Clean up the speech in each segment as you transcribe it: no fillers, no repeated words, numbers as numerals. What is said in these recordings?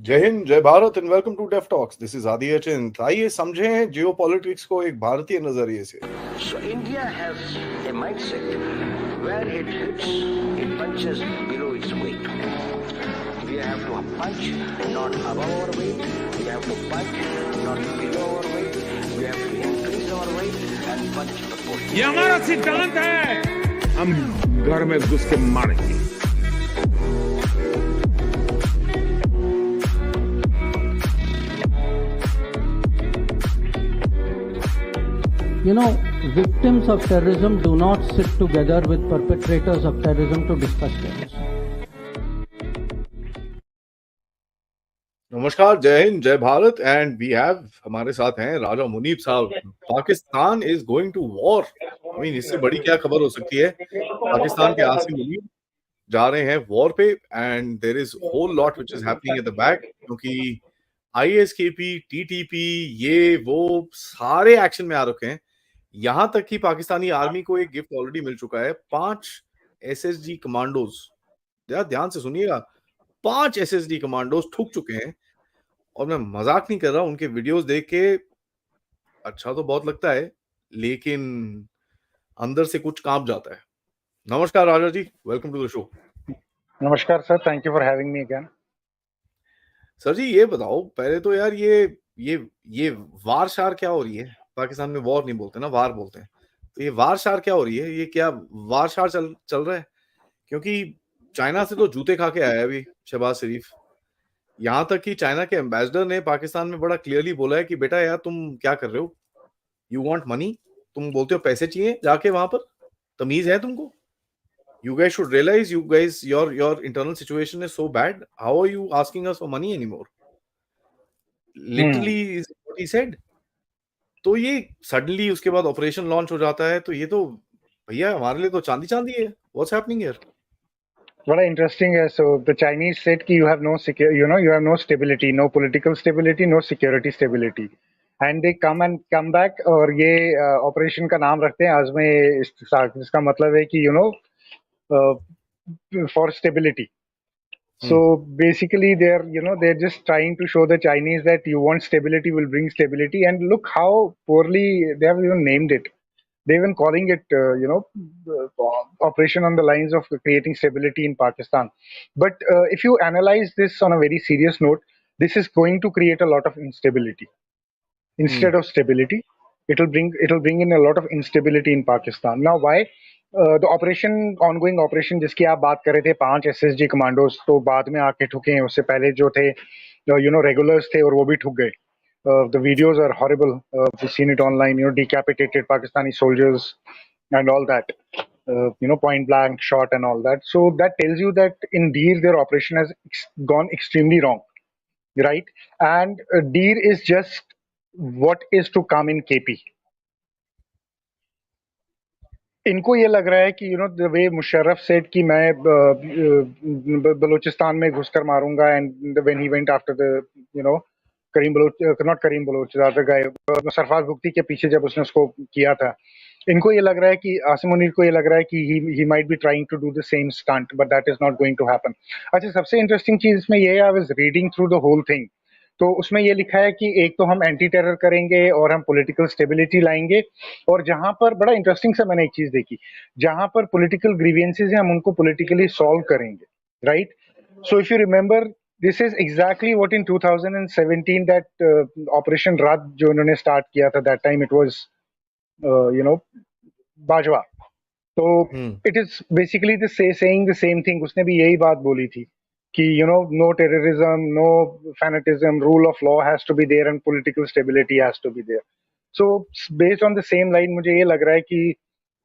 जय हिंद, जय Bharat and welcome to Def Talks. This is Aadi Achint. आइए समझें जियोपॉलिटिक्स को एक भारतीय नजरिए से। So India has a mindset where it hits, it punches below its weight. We have to punch not above our weight. We have to punch not below our weight. We have to increase our weight and punch proportionally. ये हमारा सिद्धांत है, हम घर में घुस के मारेंगे। You know, victims of terrorism do not sit together with perpetrators of terrorism to discuss terrorism. नमस्कार, जय हिंद, जय भारत एंड वी हैव हमारे साथ हैं राजा मुनीब साहब। Pakistan is going to war. I mean, इससे बड़ी क्या खबर हो सकती है। पाकिस्तान के आसिम मुनीब जा रहे हैं वॉर पे and there is whole lot which is happening at the back, क्योंकि आईएसकेपी, टीटीपी, ये वो सारे एक्शन में आ रखे हैं। यहां तक कि पाकिस्तानी आर्मी को एक गिफ्ट ऑलरेडी मिल चुका है। 5 एसएसजी कमांडोज, ध्यान से सुनिएगा, 5 एसएसजी कमांडोज ठुक चुके हैं। और मैं मजाक नहीं कर रहा, उनके वीडियोस देख के अच्छा तो बहुत लगता है, लेकिन अंदर से कुछ कांप जाता है। नमस्कार Raja ji, welcome to the show. नमस्कार sir, thank you for having me again. Sir जी, ये बताओ पहले तो यार, ये वार शार क्या हो रही है? पाकिस्तान में वॉर नहीं बोलते ना, वार बोलते हैं। तो ये वार शार क्या हो रही है? ये क्या वार शार चल रहा है? क्योंकि चाइना से तो जूते खा के आया है अभी शहबाज शरीफ। यहाँ तक कि चाइना के एम्बेसडर ने पाकिस्तान में बड़ा क्लियरली बोला है कि बेटा यार, तुम क्या कर रहे हो? यू वांट मनी, तुम बोलते हो पैसे चाहिए, जाके वहां पर तमीज है तुमको? You guys should realize, you guys, your internal situation is so bad. How are you asking us for money anymore? Literally is what he said. तो ये सडनली उसके बाद ऑपरेशन लॉन्च हो जाता है, तो ये तो भैया हमारे लिए तो चांदी चांदी है। What's happening here? बड़ा इंटरेस्टिंग है। सो द चाइनीज सेड कि you have no stability, no political stability, no security stability, and they come back और ये ऑपरेशन का नाम रखते हैं आज़मे इस्तिसाक, जिसका मतलब है कि for stability. So basically they're just trying to show the Chinese that you want stability, will bring stability, and look how poorly they have even named it. They're even calling it, operation on the lines of creating stability in Pakistan. But if you analyze this on a very serious note, this is going to create a lot of instability instead of stability. It'll bring in a lot of instability in Pakistan. Now, why? The ongoing operation जिसकी आप बात कर रहे थे, 5 SSG commandos तो बाद में आके ठुके हैं। उससे पहले जो थे रेगुलर्स थे और वो भी ठुक गए। The videos are horrible. We've seen it online. Decapitated Pakistani soldiers and all that. Point blank shot and all that. So that tells you that in Deer their operation has gone extremely wrong, right? And Deer is just what is to come in KP. इनको ये लग रहा है कि the way Musharraf said कि मैं बलूचिस्तान में घुसकर मारूंगा, and when he went after the Karim Baloch Sarfaraz Bugti के पीछे जब उसने उसको किया था, इनको ये लग रहा है कि आसिम मुनीर को ये लग रहा है कि he might be trying to do the same stunt, but that is not going to happen. अच्छा, सबसे इंटरेस्टिंग चीज इसमें ये है, I was reading through the whole thing, तो उसमें ये लिखा है कि एक तो हम एंटी टेरर करेंगे और हम पॉलिटिकल स्टेबिलिटी लाएंगे, और जहां पर बड़ा इंटरेस्टिंग सा मैंने एक चीज देखी, जहां पर पॉलिटिकल ग्रीवियंसेस हैं हम उनको पॉलिटिकली सॉल्व करेंगे, right? So if you remember, this is exactly what in 2017 that operation रात जो उन्होंने स्टार्ट किया था, that time it was Bajwa. तो it is basically the saying the same thing. उसने भी यही बात बोली थी कि no terrorism, no fanatism, rule of law has to be there and political stability has to be there. So based on the same line, मुझे ये लग रहा है कि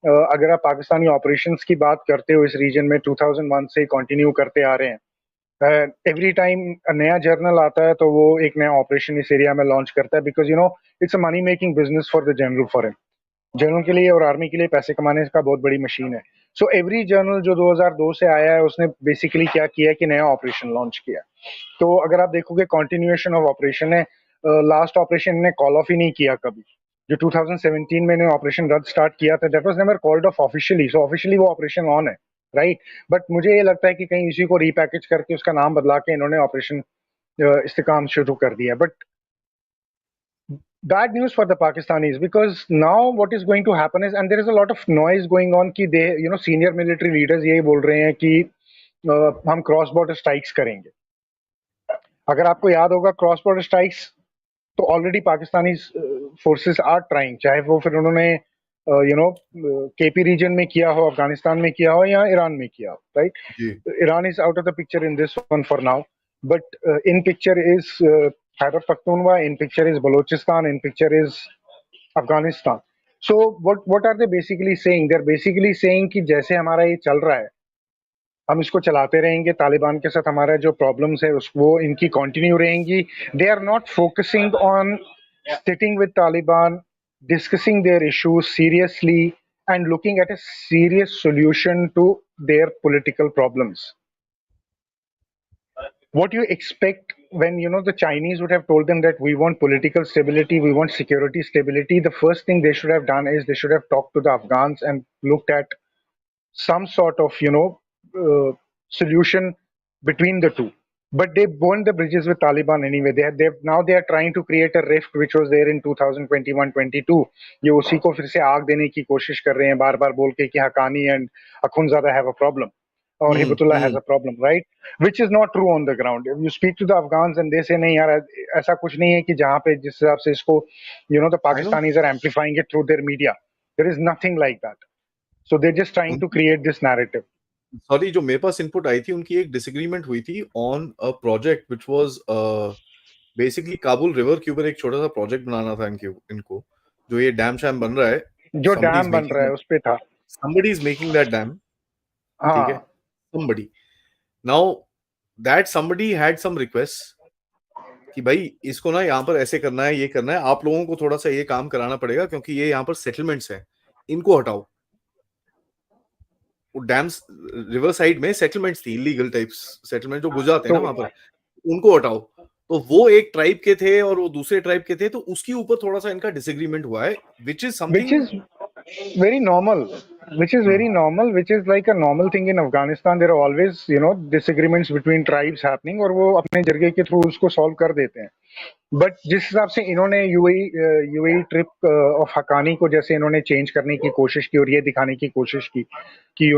अगर आप पाकिस्तानी ऑपरेशंस की बात करते हो इस रीजन में 2001 से कंटिन्यू करते आ रहे हैं, एवरी टाइम नया जर्नल आता है तो वो एक नया ऑपरेशन इस एरिया में लॉन्च करता है, because it's a money making business for the general के लिए और आर्मी के लिए पैसे कमाने का बहुत बड़ी मशीन है। सो एवरी जर्नल जो 2002 से आया है उसने बेसिकली क्या किया कि नया ऑपरेशन लॉन्च किया। तो अगर आप देखोगे कंटिन्यूएशन ऑफ ऑपरेशन है। लास्ट ऑपरेशन ने कॉल ऑफ ही नहीं किया कभी। जो 2017 में ऑपरेशन रद्द स्टार्ट किया था, that was never called off officially. So officially वो ऑपरेशन ऑन है, राइट? बट मुझे ये लगता है कि कहीं इसी को रीपैकेज करके उसका नाम बदला के इन्होंने ऑपरेशन इस्तेकाम शुरू कर दिया. But bad news for the Pakistanis, because now what is going to happen is, and there is a lot of noise going on कि they, senior military leaders यही बोल रहे हैं कि हम क्रॉस बॉर्डर स्ट्राइक्स करेंगे. अगर आपको याद होगा, क्रॉस बॉर्डर स्ट्राइक्स तो already Pakistani forces are trying, चाहे वो फिर उन्होंने केपी रीजन में किया हो, अफगानिस्तान में किया हो, या ईरान में किया हो, right. Iran is out of the picture in this one for now, but in picture is Khyber Pakhtunkhwa, in picture is Balochistan, in picture is Afghanistan. So what are they basically saying? They're basically saying कि जैसे हमारा ये चल रहा है, हम इसको चलाते रहेंगे, तालिबान के साथ हमारा जो प्रॉब्लम्स है वो इनकी कंटिन्यू रहेंगी. They are not focusing on sitting with Taliban, discussing their issues seriously and looking at a serious solution to their political problems. What you expect when the Chinese would have told them that we want political stability, we want security stability, the first thing they should have done is they should have talked to the Afghans and looked at some sort of solution between the two. But they burned the bridges with Taliban anyway. Now they are trying to create a rift which was there in 2021-22. ये उसी को फिर से आग देने की कोशिश कर रहे हैं, बार-बार बोल के कि Haqqani and Akhundzada have a problem, or Hibatullah has a problem, right? Which is not true on the ground. If you speak to the Afghans and they say नहीं यार ऐसा कुछ नहीं है कि जहाँ पे जिस हिसाब से इसको the Pakistanis are amplifying it through their media. There is nothing like that. So they're just trying to create this narrative. Sorry, जो मेरे पास इनपुट आई थी, उनकी एक डिसएग्रीमेंट हुई थी on a project which was basically Kabul river के ऊपर एक छोटा सा प्रोजेक्ट बनाना था इनको जो ये डैम शैम बन रहा है, जो डैम बन रहा है उस पे था. somebody is making that dam. ठीक है, somebody. Now that somebody had some requests कि भाई इसको ना यहाँ पर ऐसे करना है, ये करना है, आप लोगों को थोड़ा सा ये काम कराना पड़ेगा क्योंकि ये यहाँ पर सेटलमेंट्स हैं, इनको हटाओ. डैम्स रिवर साइड में सेटलमेंट्स थी, इलीगल टाइप्स सेटलमेंट जो गुजराते हैं ना वहां पर, उनको हटाओ. तो वो एक ट्राइब के थे और वो दूसरे ट्राइब के थे, तो उसके ऊपर थोड़ा सा इनका डिसएग्रीमेंट हुआ है, which is very normal, which is very normal, which is like a normal thing in Afghanistan. There are always disagreements between tribes happening और वो अपने जरिए के थ्रू उसको सॉल्व कर देते हैं. बट जिस हिसाब से इन्होंने यूएई ट्रिप ऑफ हकानी को जैसे इन्होंने चेंज करने की कोशिश की और ये दिखाने की कोशिश की कि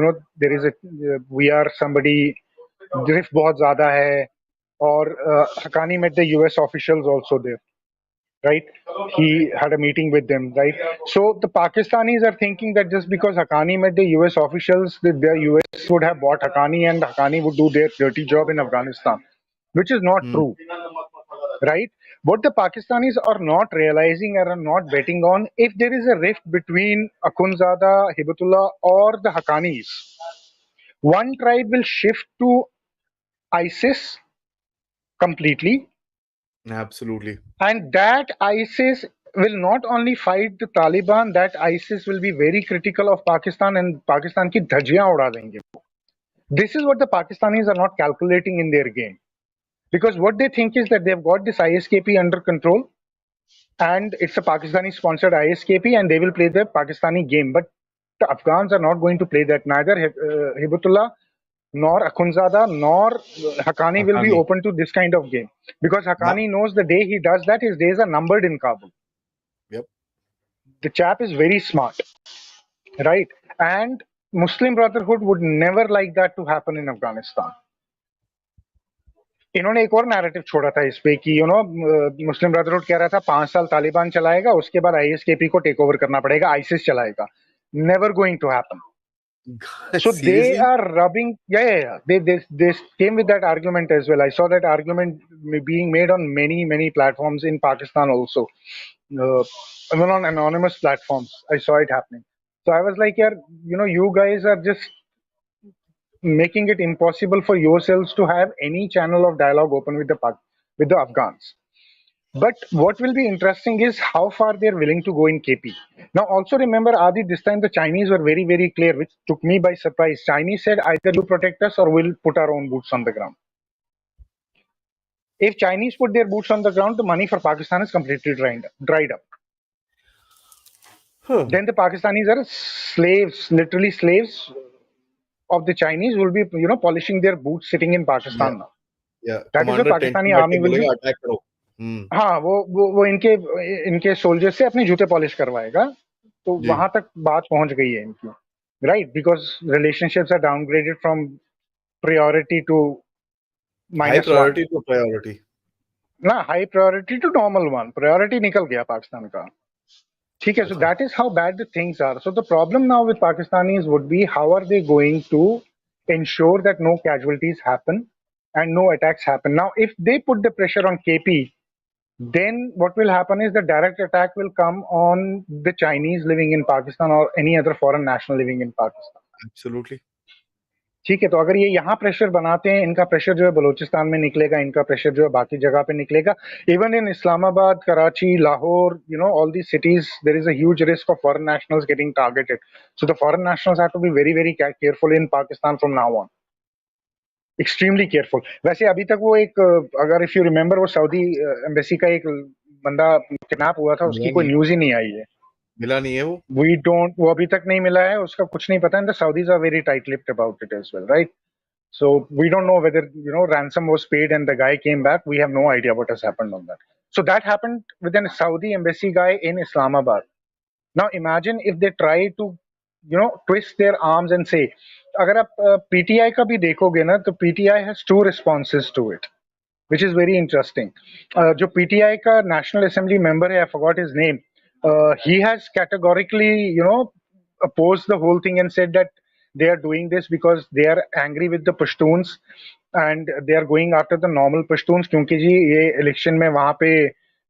there is we are somebody, drift बहुत ज्यादा है, और Haqqani met the US officials also there, right? He had a meeting with them, right? So the Pakistanis are thinking that just because Haqqani met the US officials, the US would have bought Haqqani and Haqqani would do their dirty job in Afghanistan, which is not true, right? What the Pakistanis are not realizing or are not betting on, if there is a rift between Akhundzada, Hibatullah, or the Haqqanis, one tribe will shift to ISIS completely. Absolutely. And that ISIS will not only fight the Taliban, that ISIS will be very critical of Pakistan and Pakistan ki dhajiyan uda denge. This is what the Pakistanis are not calculating in their game. Because what they think is that they've got this ISKP under control and it's a Pakistani sponsored ISKP and they will play the Pakistani game. But the Afghans are not going to play that. Neither Hibatullah nor Akhundzada nor Haqqani will be open to this kind of game, because Haqqani knows the day he does that, his days are numbered in Kabul. Yep. The chap is very smart, right? And Muslim Brotherhood would never like that to happen in Afghanistan. इन्होंने एक और narrative छोड़ा था इस पे कि मुस्लिम brotherhood कह रहा था 5 साल तालिबान चलाएगा, उसके बाद आईएसकेपी को टेक ओवर करना पड़ेगा, आईसिस चलाएगा. Never going to happen. So they are rubbing, they came with that argument as well. I saw that argument being made on many platforms in Pakistan also, even on anonymous platforms. I saw it happening. So I was like, you guys are just making it impossible for yourselves to have any channel of dialogue open with the Afghans. But what will be interesting is how far they're willing to go in KP. Now, also remember, Aadi, this time the Chinese were very clear, which took me by surprise. Chinese said either you protect us or we'll put our own boots on the ground. If Chinese put their boots on the ground, the money for Pakistan is completely dried up. Then the Pakistanis are slaves, literally slaves of the Chinese, who will be, polishing their boots sitting in Pakistan now. या that is the commander Pakistani tension बैठ army के will be, बोलेगा attack करो। हाँ वो इनके soldiers से अपने जूते पॉलिश करवाएगा। तो जी। वहां तक बात पहुंच गई है इनकी, right? Because relationships are downgraded from priority to high -1 priority to priority. ना, high priority to normal 1, priority निकल गया पाकिस्तान का, ठीक है? सो अच्छा। That is how bad the things are. So the problem now with Pakistanis would be how are they going to ensure that no casualties happen and no attacks happen. Now, if they put the pressure on KP, then what will happen is the direct attack will come on the Chinese living in Pakistan or any other foreign national living in Pakistan. Absolutely. ठीक है, तो अगर ये यहाँ pressure बनाते हैं, इनका pressure जो है बलूचिस्तान में निकलेगा, इनका प्रेशर जो है बाकी जगह पे निकलेगा। Even in Islamabad, Karachi, Lahore, you know, all these cities, there is a huge risk of foreign nationals getting targeted. So the foreign nationals have to be very, very careful in Pakistan from now on. Extremely careful. वैसे अभी तक वो एक, अगर if you remember, वो Saudi embassy का एक बंदा किडनैप हुआ था, उसकी मिला कोई नहीं, न्यूज ही नहीं आई है। मिला नहीं है वो। वी डोंट, वो अभी तक नहीं मिला है, उसका कुछ नहीं पता। And the Saudis are very tight lipped about it as well, right? So we don't know whether, you know, ransom was paid and the guy came back. We have no idea what has happened on that. So that happened with a Saudi embassy guy in Islamabad. Now imagine if they try to, you know, twist their arms and say, अगर आप PTI का भी देखोगे ना, तो PTI has two responses to it, which is very interesting. जो PTI का National Assembly member है, I forgot his name, he has categorically, you know, opposed the whole thing and said that they are doing this because they are angry with the Pashtuns and they are going after the normal Pashtuns, क्योंकि जी ये election में वहां पे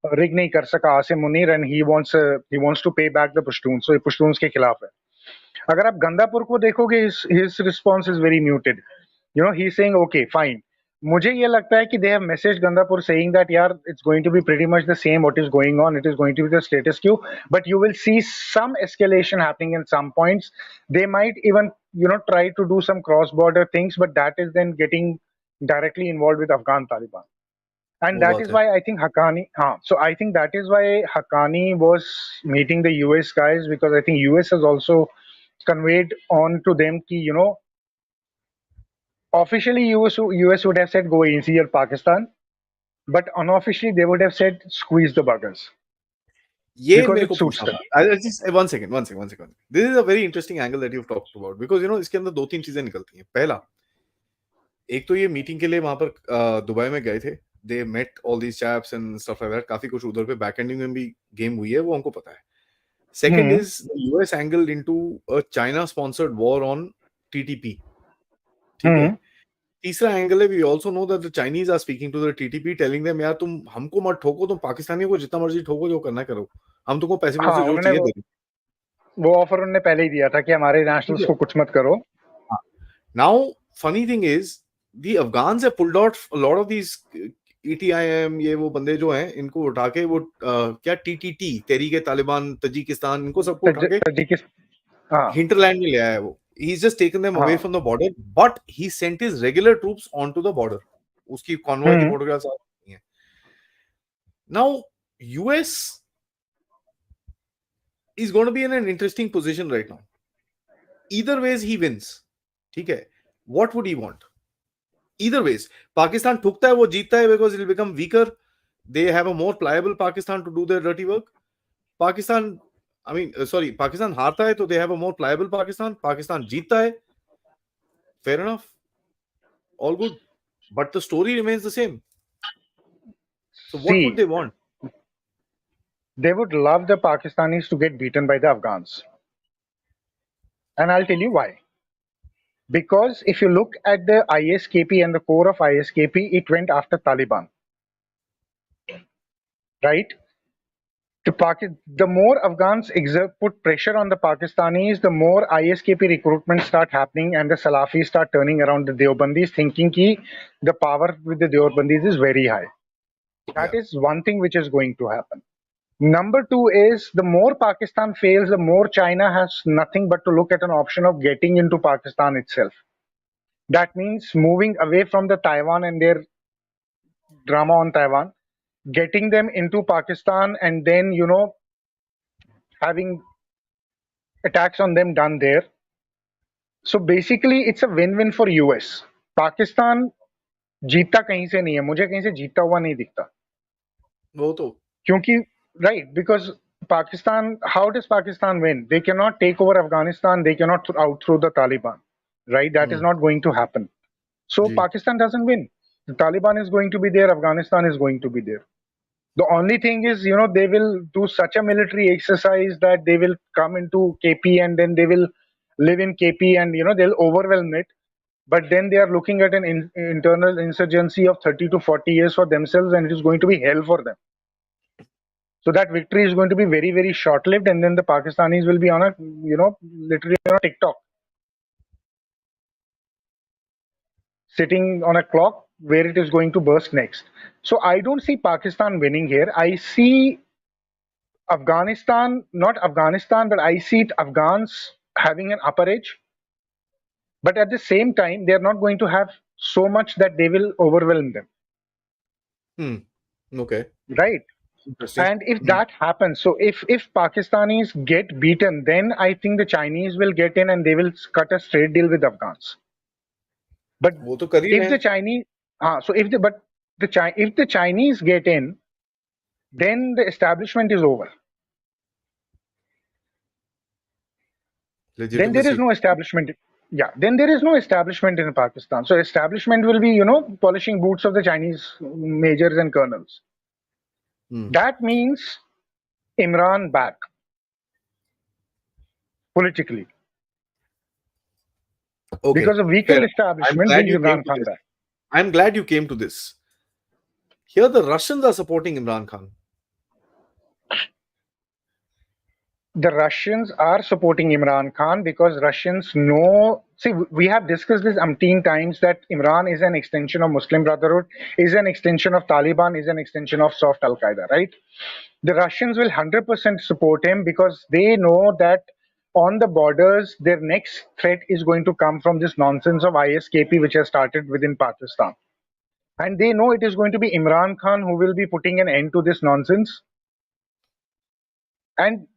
rig नहीं कर सका Asim Munir, and he wants to pay back the Pashtuns, so ये Pashtuns के खिलाफ है। अगर आप गंदापुर को देखोगे, his response is very muted. You know, he's saying okay fine. मुझे ये लगता है कि they have messaged Gandapur saying that यार, it's going to be pretty much the same what is going on, it is going to be the status quo, but you will see some escalation happening in some points. They might even, you know, try to do some cross border things, but that is then getting directly involved with Afghan Taliban. And वो that बात is है। why I think Haqqani, so I think that is why Haqqani was meeting the US guys, because I think US has also conveyed on to them कि, you know, officially US would have said go easier Pakistan, but unofficially they would have said squeeze the buggers ये because मेरे it को suits पूछना them. था। One second. This is a very interesting angle that you talked about, because you know इसके अंदर दो तीन चीजें निकलती हैं। पहला, एक तो ये मीटिंग के लिए वहां पर दुबई में गए थे, they met all these chaps and stuff like that, काफी कुछ उधर पे बैक एंडिंग में भी गेम हुई है, वो हमको पता है। Second Hmm. Is US angle into a China sponsored war on TTP, ठीक है। Hmm. तीसरा एंगल है, we also know that the Chinese are speaking to the TTP telling them यार तुम हमको मत ठोको, तुम पाकिस्तानियों को जितना मर्जी ठोको, जो करना है करो, हम तुमको पैसे हाँ, वैसे जो उन्होंने चाहिए दे देंगे। वो ऑफर उन्होंने पहले ही दिया था कि हमारे ठीक नेशनल्स है। को कुछ मत करो। Now funny thing is the Afghans have pulled out a lot of these ETIM, ये वो बंदे जो हैं, इनको उठा के वो क्या टीटीटी, तहरीक तालिबान तजिकिस्तान, इनको सबको उठा के तजिकिस्तान, हाँ हिंटरलैंड में ले आया है वो। He's just taken them away हाँ। from the border, but he sent his regular troops onto the border. उसकी कॉन्वॉय की फोटोग्राफ्स आ रही हैं। Now US is going to be in an interesting position right now. Either ways he wins, ठीक है। What would he want? Either ways, Pakistan ठुकता है, वो जीतता है, because it will become weaker. They have a more pliable Pakistan to do their dirty work. Pakistan हारता है तो they have a more pliable Pakistan. Pakistan जीतता है, fair enough, all good, but the story remains the same. So what would See, they want? they would love the Pakistanis to get beaten by the Afghans, and I'll tell you why. Because if you look at the ISKP and the core of ISKP, it went after Taliban, right? The more Afghans put pressure on the Pakistanis, the more ISKP recruitment start happening, and the Salafis start turning around the Deobandis, thinking ki the power with the Deobandis is very high. That is one thing which is going to happen. Number two is, the more Pakistan fails, the more China has nothing but to look at an option of getting into Pakistan itself. That means moving away from the Taiwan and their drama on Taiwan, getting them into Pakistan, and then, you know, having attacks on them done there. So basically, it's a win-win for US. Pakistan जीतता कहीं से नहीं है, मुझे कहीं से जीतता हुआ नहीं दिखता। वो तो क्योंकि right, because Pakistan, how does Pakistan win? They cannot take over Afghanistan, they cannot outthrow the Taliban, right? That is not going to happen. So ji Pakistan doesn't win. The Taliban is going to be there, Afghanistan is going to be there. The only thing is, they will do such a military exercise that they will come into KP and then they will live in KP and they'll overwhelm it. But then they are looking at an internal insurgency of 30 to 40 years for themselves, and it is going to be hell for them. So that victory is going to be very, very short-lived, and then the Pakistanis will be on a, literally on a TikTok, sitting on a clock where it is going to burst next. So I don't see Pakistan winning here. I see Afghanistan, not Afghanistan, but I see Afghans having an upper edge. But at the same time, they are not going to have so much that they will overwhelm them. Okay. Right. Interesting. And if that happens, so if Pakistanis get beaten, then I think the Chinese will get in and they will cut a straight deal with Afghans. But वो तो कर ही if रहे the हैं. Chinese, if the Chinese get in, then the establishment is over. Then there is no establishment. Yeah, then there is no establishment in Pakistan. So establishment will be, polishing boots of the Chinese majors and colonels. That means Imran back politically. Okay. Because a weakened establishment brings Imran Khan back. I'm glad you came to this. Here the Russians are supporting Imran Khan. The Russians are supporting Imran Khan because Russians know. See, we have discussed this umpteen times that Imran is an extension of Muslim Brotherhood, is an extension of Taliban, is an extension of soft Al Qaeda, right? The Russians will 100% support him because they know that on the borders, their next threat is going to come from this nonsense of ISKP, which has started within Pakistan. And they know it is going to be Imran Khan who will be putting an end to this nonsense. And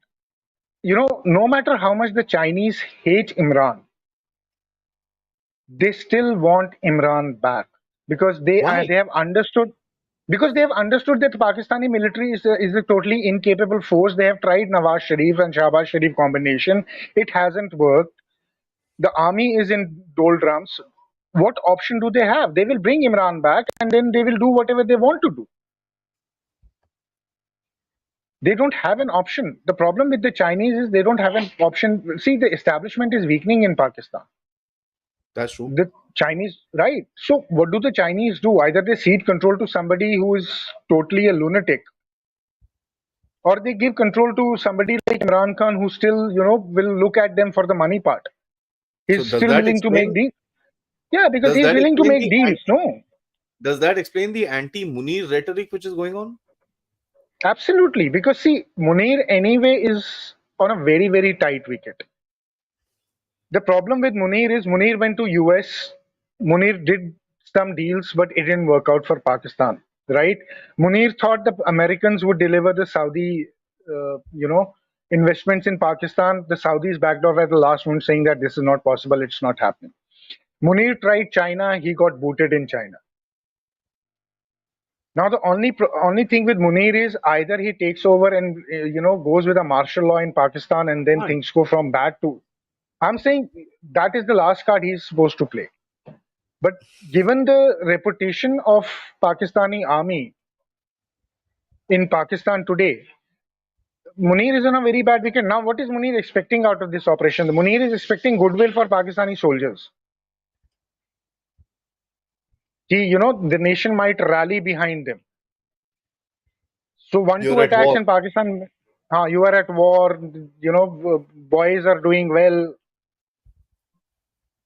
no matter how much the Chinese hate Imran, they still want Imran back because they have understood that the Pakistani military is a totally incapable force. They have tried Nawaz Sharif and Shahbaz Sharif combination. It hasn't worked. The army is in doldrums. What option do they have? They will bring Imran back and then they will do whatever they want to do. They don't have an option. The problem with the Chinese is they don't have an option. See, the establishment is weakening in Pakistan. That's true. The Chinese, right? So what do the Chinese do? Either they cede control to somebody who is totally a lunatic, or they give control to somebody like Imran Khan who still, will look at them for the money part. He's So still willing to make deals. Yeah, because he's willing to make deals. No. Does that explain the anti-Munir rhetoric which is going on? Absolutely. Because see, Munir anyway is on a very, very tight wicket. The problem with Munir is Munir went to US. Munir did some deals, but it didn't work out for Pakistan, right? Munir thought the Americans would deliver the Saudi, investments in Pakistan. The Saudis backed off at the last moment saying that this is not possible, it's not happening. Munir tried China, he got booted in China. Now the only thing with Munir is either he takes over and goes with a martial law in Pakistan, and then things go from bad to. I'm saying that is the last card he's supposed to play. But given the reputation of Pakistani army in Pakistan today, Munir is on a very bad wicket. Now, what is Munir expecting out of this operation? The Munir is expecting goodwill for Pakistani soldiers. The nation might rally behind them. So 1-2 attacks in Pakistan, you are at war, boys are doing well.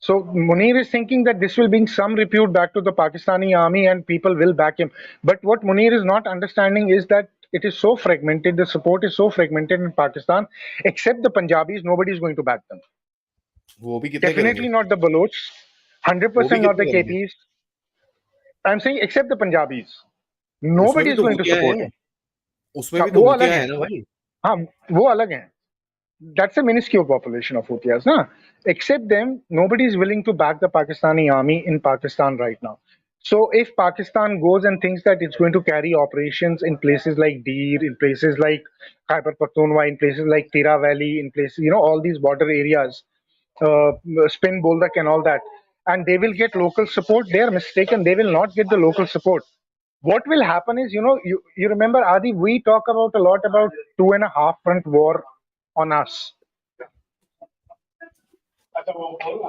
So Munir is thinking that this will bring some repute back to the Pakistani army and people will back him. But what Munir is not understanding is that it is so fragmented, the support is so fragmented in Pakistan, except the Punjabis, nobody is going to back them. Definitely not the Balochs, 100% not the KPs. I'm saying except the Punjabis. Nobody is going to support him. उसमें भी तो होतिया है ना भाई. हाँ, वो अलग हैं. That's a minuscule population of Houthis, na? Except them, nobody is willing to back the Pakistani army in Pakistan right now. So if Pakistan goes and thinks that it's going to carry operations in places like Deer, in places like Khyber Pakhtunkhwa, in places like Tira Valley, in places, all these border areas, uh, Spin Boldak and all that, and they will get local support, they are mistaken. They will not get the local support. What will happen is, you remember, Adi, we talk about a lot about two and a half front war on us.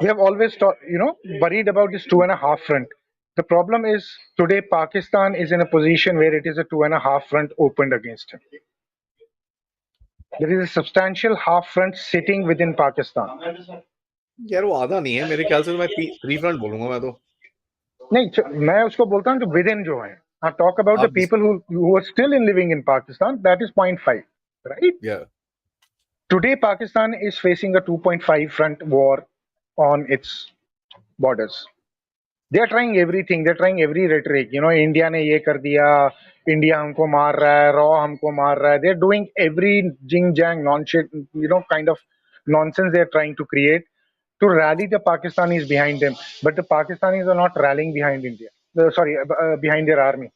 We have always worried about this two and a half front. The problem is today Pakistan is in a position where it is a two and a half front opened against him. There is a substantial half front sitting within Pakistan. यार वो आधा नहीं है मेरे ख्याल से, तो मैं थ्री फ्रंट बोलूंगा मैं तो. नहीं, मैं उसको बोलता हूँ कि विद इन जो है. I talk about the people who are still living in Pakistan. That is 0.5, right? Yeah. Today Pakistan is facing a 2.5 front war on its borders. They are trying everything. They're trying every rhetoric. India ने ये कर दिया, India हमको मार रहा है, Raw हमको मार रहा है. They're doing every jing jang nonsense, kind of nonsense they're trying to create to rally the Pakistanis behind them. But the Pakistanis are not rallying behind India. Behind their army,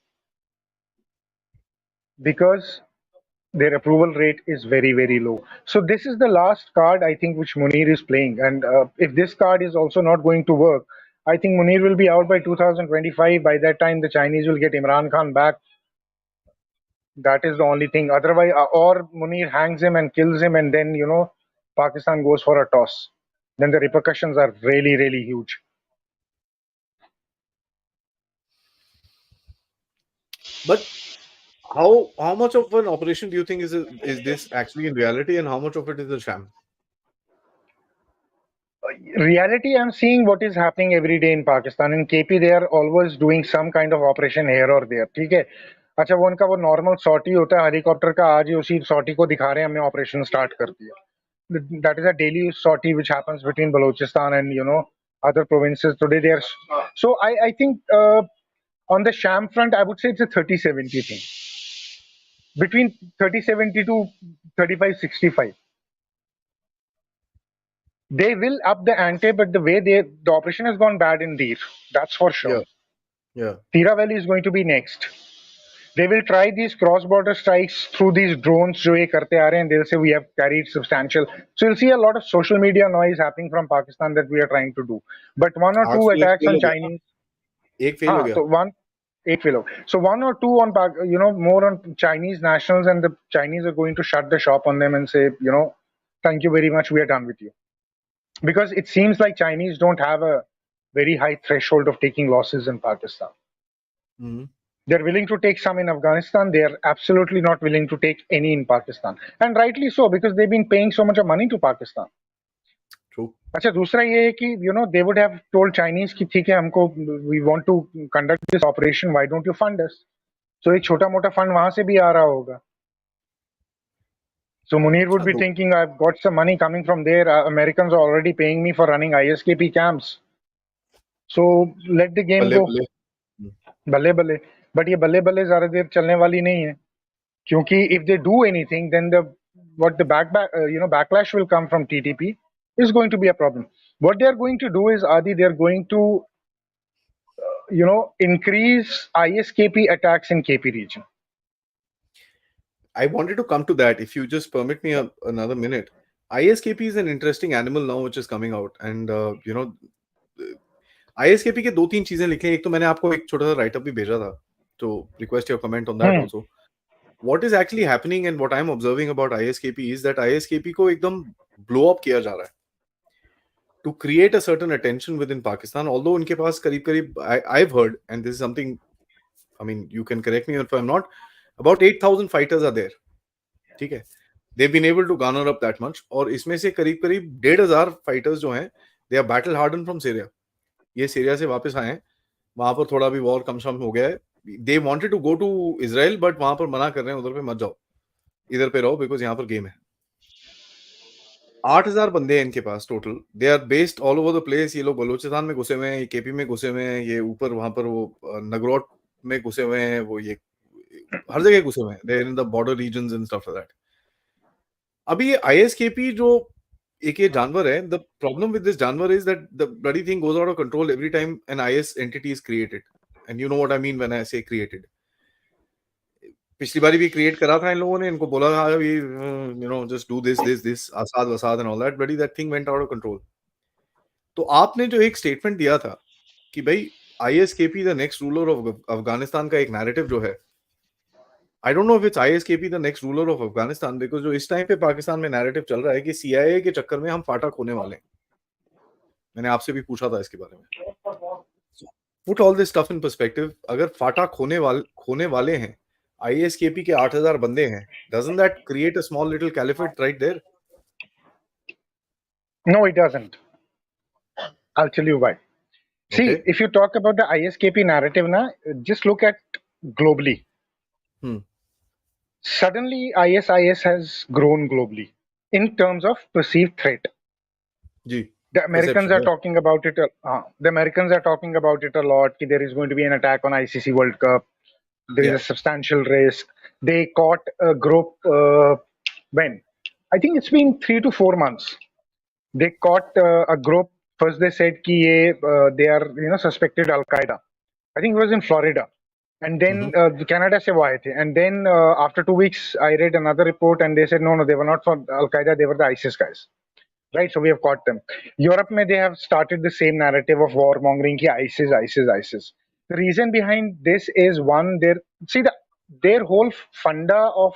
because their approval rate is very, very low. So this is the last card, I think, which Munir is playing. And if this card is also not going to work, I think Munir will be out by 2025. By that time, the Chinese will get Imran Khan back. That is the only thing. Otherwise, or Munir hangs him and kills him, and then, Pakistan goes for a toss. Then the repercussions are really, really huge. But how much of an operation do you think is this actually in reality, and how much of it is a sham? Reality, I'm seeing what is happening every day in Pakistan. In KP, they are always doing some kind of operation here or there. ठीक है. अच्छा, वो उनका वो normal सॉर्टी होता है helicopter का, आज ही उसी सॉर्टी को दिखा रहे हैं, हमने ऑपरेशन स्टार्ट कर दिया. That is a daily sortie which happens between Balochistan and other provinces. Today they are so I think on the sham front I would say it's a 30-70 thing, between 30-70 to 35-65. They will up the ante, but the way the operation has gone bad in Deer, that's for sure. Yeah. Tira Valley is going to be next. They will try these cross-border strikes through these drones जो ये करते आ रहे हैं, and they'll say we have carried substantial. So you'll see a lot of social media noise happening from Pakistan that we are trying to do. But one or two attacks on Chinese. एक fail हो गया. So एक fail हो. So one or two on more on Chinese nationals, and the Chinese are going to shut the shop on them and say, thank you very much, we are done with you. Because it seems like Chinese don't have a very high threshold of taking losses in Pakistan. Mm-hmm. They're willing to take some in Afghanistan. They are absolutely not willing to take any in Pakistan. And rightly so, because they've been paying so much of money to Pakistan. True. अच्छा, दूसरा ये है कि they would have told Chinese कि ठीक है, हमको we want to conduct this operation, why don't you fund us? So एक छोटा मोटा fund वहां से भी आ रहा होगा. So Munir would be thinking, I've got some money coming from there. Americans are already paying me for running ISKP camps. So let the game go. बल्ले बल्ले. But ये बल्ले बल्ले ज़्यादा देर चलने वाली नहीं है, क्योंकि if they do anything, then the backlash will come from TTP is going to be a problem. What they are going to do is, Adi, they are going to increase ISKP attacks in KP region. I wanted to come to that. If you just permit me another minute. ISKP is an interesting animal now which is coming out, and ISKP के 2-3 चीजें लिखे. एक तो मैंने आपको एक छोटा सा राइटअप भी भेजा था, तो request your comment on that also. What is actually happening and what I'm observing about ISKP is that ISKP को एकदम blow up किया जा रहा है to create a certain attention within Pakistan. Although उनके पास करीब I've heard, and this is something, I mean, you can correct me if I'm not, about 8,000 fighters are there. ठीक है. They've been able to garner up that much. और इसमें से करीब 1,500 fighters जो हैं, they are battle hardened from Syria. ये Syria से वापस आए हैं. वहां पर थोड़ा भी वॉर कम शम हो गया है. They wanted to go to Israel, but वहां पर मना कर रहे हैं, उधर पे मत जाओ, इधर पे रहो, बिकॉज यहाँ पर गेम है. 8,000 बंदे हैं इनके पास total. They are based all over the place. ये लोग बलोचिस्तान में घुसे हुए हैं, ये केपी में घुसे हुए हैं, ये ऊपर वहां पर वो नगरोट में घुसे हुए हैं, वो ये हर जगह घुसे हुए हैं. They are in the border regions and stuff like that. अभी ये ISKP जो एक ये जानवर है, the problem with this जानवर is that the bloody thing goes out of control every time an IS entity is created. And you know what I mean when I say created. पिछली बारी भी create करा था इन लोगों ने, इनको बोला था अभी just do this Asad Vasad and all that, bloody that thing went out of control. तो आपने जो एक स्टेटमेंट दिया था कि भाई ISKP the next ruler of Afghanistan का एक नैरेटिव जो है, I don't know if it's ISKP the next ruler of Afghanistan, because जो इस टाइम पे पाकिस्तान में नैरेटिव चल रहा है कि CIA के चक्कर में हम फाटा खोने वाले हैं. मैंने आपसे भी पूछा था इसके बारे में. Put all this stuff in perspective, अगर फाटा खोने वाले हैं, ISKP के 8,000 बंदे हैं, doesn't that create a small little caliphate right there? No, it doesn't. I'll tell you why. See, if you talk about the ISKP narrative, just look at globally. Suddenly, ISIS has grown globally in terms of perceived threat. The Americans are talking about it. The Americans are talking about it a lot. There is going to be an attack on ICC World Cup. There is a substantial risk. They caught a group when? I think it's been 3 to 4 months. They caught a group. First they said that they are suspected Al-Qaeda. I think it was in Florida. And then Canada se wo aaye the. And then after 2 weeks, I read another report and they said, no, they were not from Al-Qaeda. They were the ISIS guys. Right? So we have caught them. Europe, they have started the same narrative of warmongering, ki ISIS, ISIS, ISIS. The reason behind this is one, their whole funda of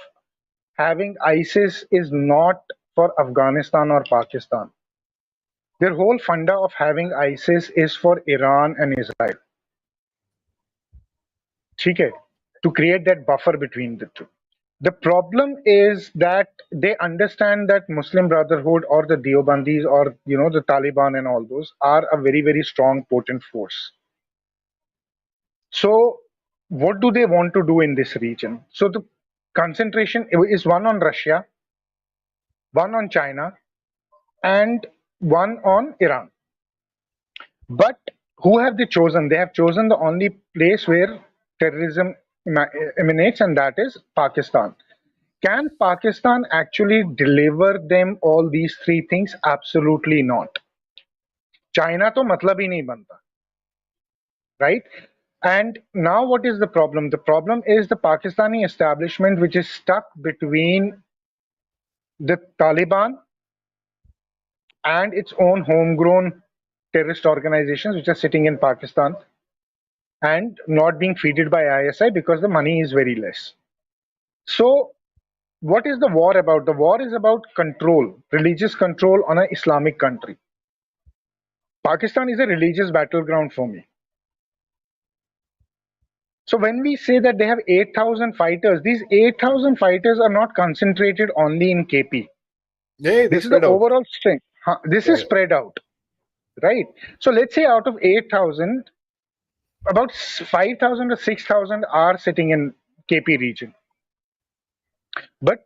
having ISIS is not for Afghanistan or Pakistan. Their whole funda of having ISIS is for Iran and Israel. Okay? To create that buffer between the two. The problem is that they understand that Muslim Brotherhood or the Deobandis or the Taliban and all those are a very, very strong, potent force. So what do they want to do in this region? So the concentration is one on Russia, one on China, and one on Iran. But who have they chosen? They have chosen the only place where terrorism emanates, and that is Pakistan. Can Pakistan actually deliver them all these three things? Absolutely not. China to matlab hi nahi banta. Right? And now what is the problem? The problem is the Pakistani establishment, which is stuck between the Taliban and its own homegrown terrorist organizations, which are sitting in Pakistan and not being feeded by ISI because the money is very less. So what is the war about? The war is about control, religious control on an Islamic country. Pakistan is a religious battleground for me. So when we say that they have 8,000 fighters, these 8,000 fighters are not concentrated only in KP. This is the overall strength. This is spread out, right? So let's say out of 8,000, about 5,000 or 6,000 are sitting in KP region. But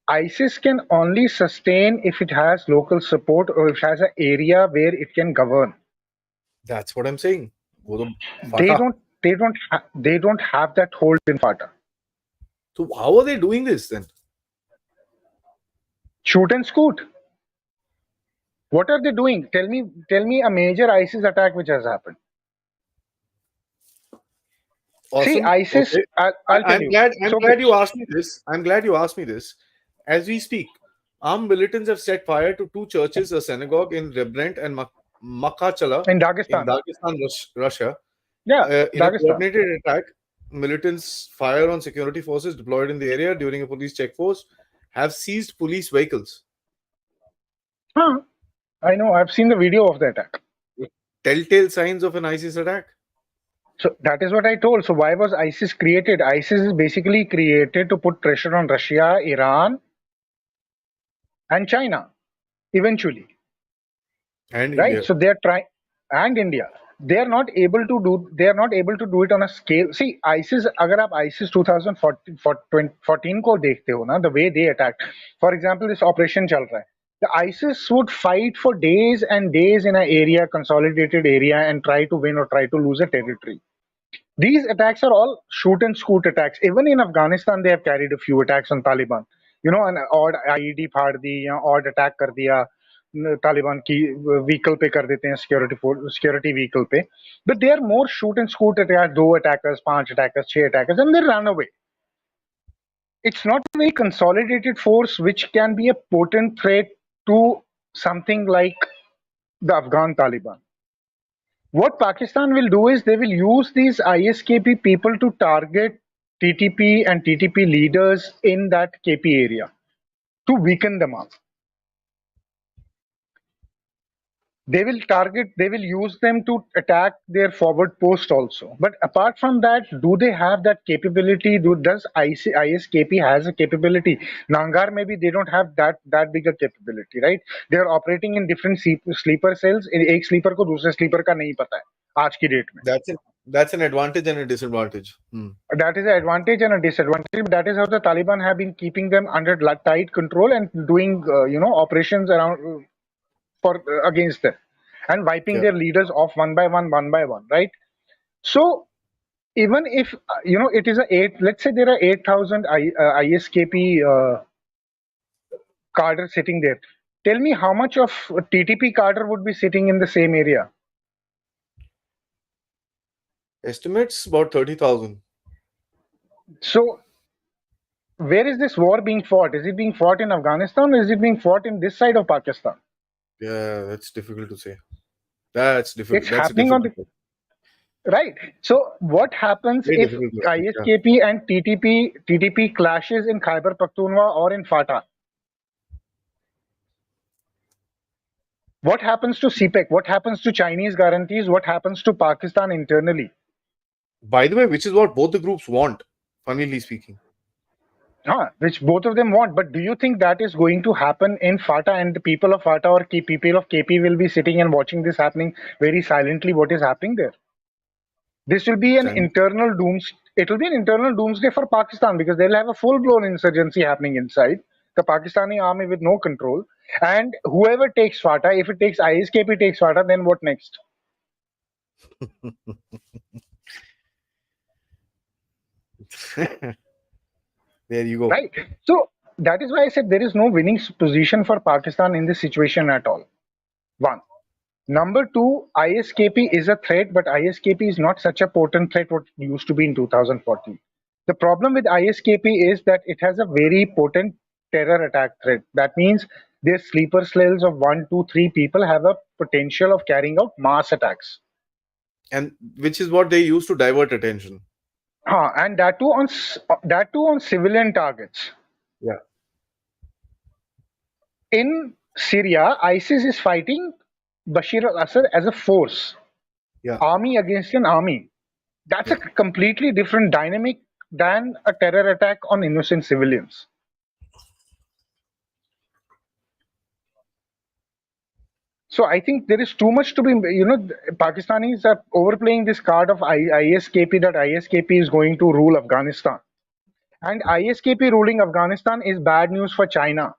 ISIS can only sustain if it has local support or if it has an area where it can govern. That's what I'm saying. They don't have that hold in Fatah. So how are they doing this then? Shoot and scoot. What are they doing? Tell me a major ISIS attack which has happened. Awesome. See, ISIS. Okay. I'm glad you asked me this. I'm glad you asked me this. As we speak, armed militants have set fire to 2 churches, a synagogue in Rebrent and Makachala in Dagestan, Russia. Yeah, in a coordinated attack, militants fire on security forces deployed in the area during a police checkpost have seized police vehicles. I know. I've seen the video of the attack. Telltale signs of an ISIS attack. So that is what I told. So why was ISIS created? ISIS is basically created to put pressure on Russia, Iran, and China, eventually. And right. India. So they are trying, and India. They are not able to do. They are not able to do it on a scale. See, ISIS. अगर आप ISIS 2014 को देखते हो ना, the way they attacked. For example, this operation चल रहा है. The ISIS would fight for days and days in an area, consolidated area, and try to win or try to lose a territory. These attacks are all shoot and scoot attacks. Even in Afghanistan, they have carried a few attacks on Taliban. An odd IED फाड़ दी, या odd attack कर दिया. तालिबान की vehicle पे कर देते हैं, security vehicle पे, but they are more shoot and scoot attack, 2 attackers, 5 attackers, 6 attackers, and they run away. It's not a very consolidated force which can be a potent threat to something like the Afghan Taliban. What Pakistan will do is they will use these ISKP people to target TTP and TTP leaders in that KP area to weaken them up. They will use them to attack their forward post also. But apart from that, do they have that capability? Does ISKP has a capability? Nangar, maybe they don't have that big a capability, right? They are operating in different sleeper cells. एक sleeper को दूसरे sleeper का नहीं पता है आज की date में. That's an advantage and a disadvantage. That is an advantage and a disadvantage. That is how the Taliban have been keeping them under tight control and doing operations around against them and wiping their leaders off one by one, right? So even if it is let's say there are 8,000 ISKP cadre sitting there. Tell me how much of TTP cadre would be sitting in the same area? Estimates about 30,000. So where is this war being fought? Is it being fought in Afghanistan or is it being fought in this side of Pakistan? Yeah, that's difficult to say. That's difficult. It's happening on the right. So what happens if ISKP and TTP clashes in Khyber Pakhtunkhwa or in FATA? What happens to CPEC? What happens to Chinese guarantees? What happens to Pakistan internally? By the way, which is what both the groups want, funnily speaking. Which both of them want. But do you think that is going to happen in FATA and the people of FATA or people of KP will be sitting and watching this happening very silently? What is happening there? This will be an internal it will be an internal doomsday for Pakistan because they'll have a full-blown insurgency happening inside the Pakistani army with no control. And whoever takes FATA, if it takes ISKP takes FATA, then what next? There you go. Right. So that is why I said there is no winning position for Pakistan in this situation at all. One. Number two, ISKP is a threat, but ISKP is not such a potent threat what it used to be in 2014. The problem with ISKP is that it has a very potent terror attack threat. That means their sleeper cells of 1, 2, 3 people have a potential of carrying out mass attacks. And which is what they use to divert attention. And that too on civilian targets. Yeah. In Syria, ISIS is fighting Bashar al-Assad as a force. Yeah. Army against an army. That's a completely different dynamic than a terror attack on innocent civilians. So I think there is too much to be, Pakistanis are overplaying this card of ISKP, that ISKP is going to rule Afghanistan. And ISKP ruling Afghanistan is bad news for China.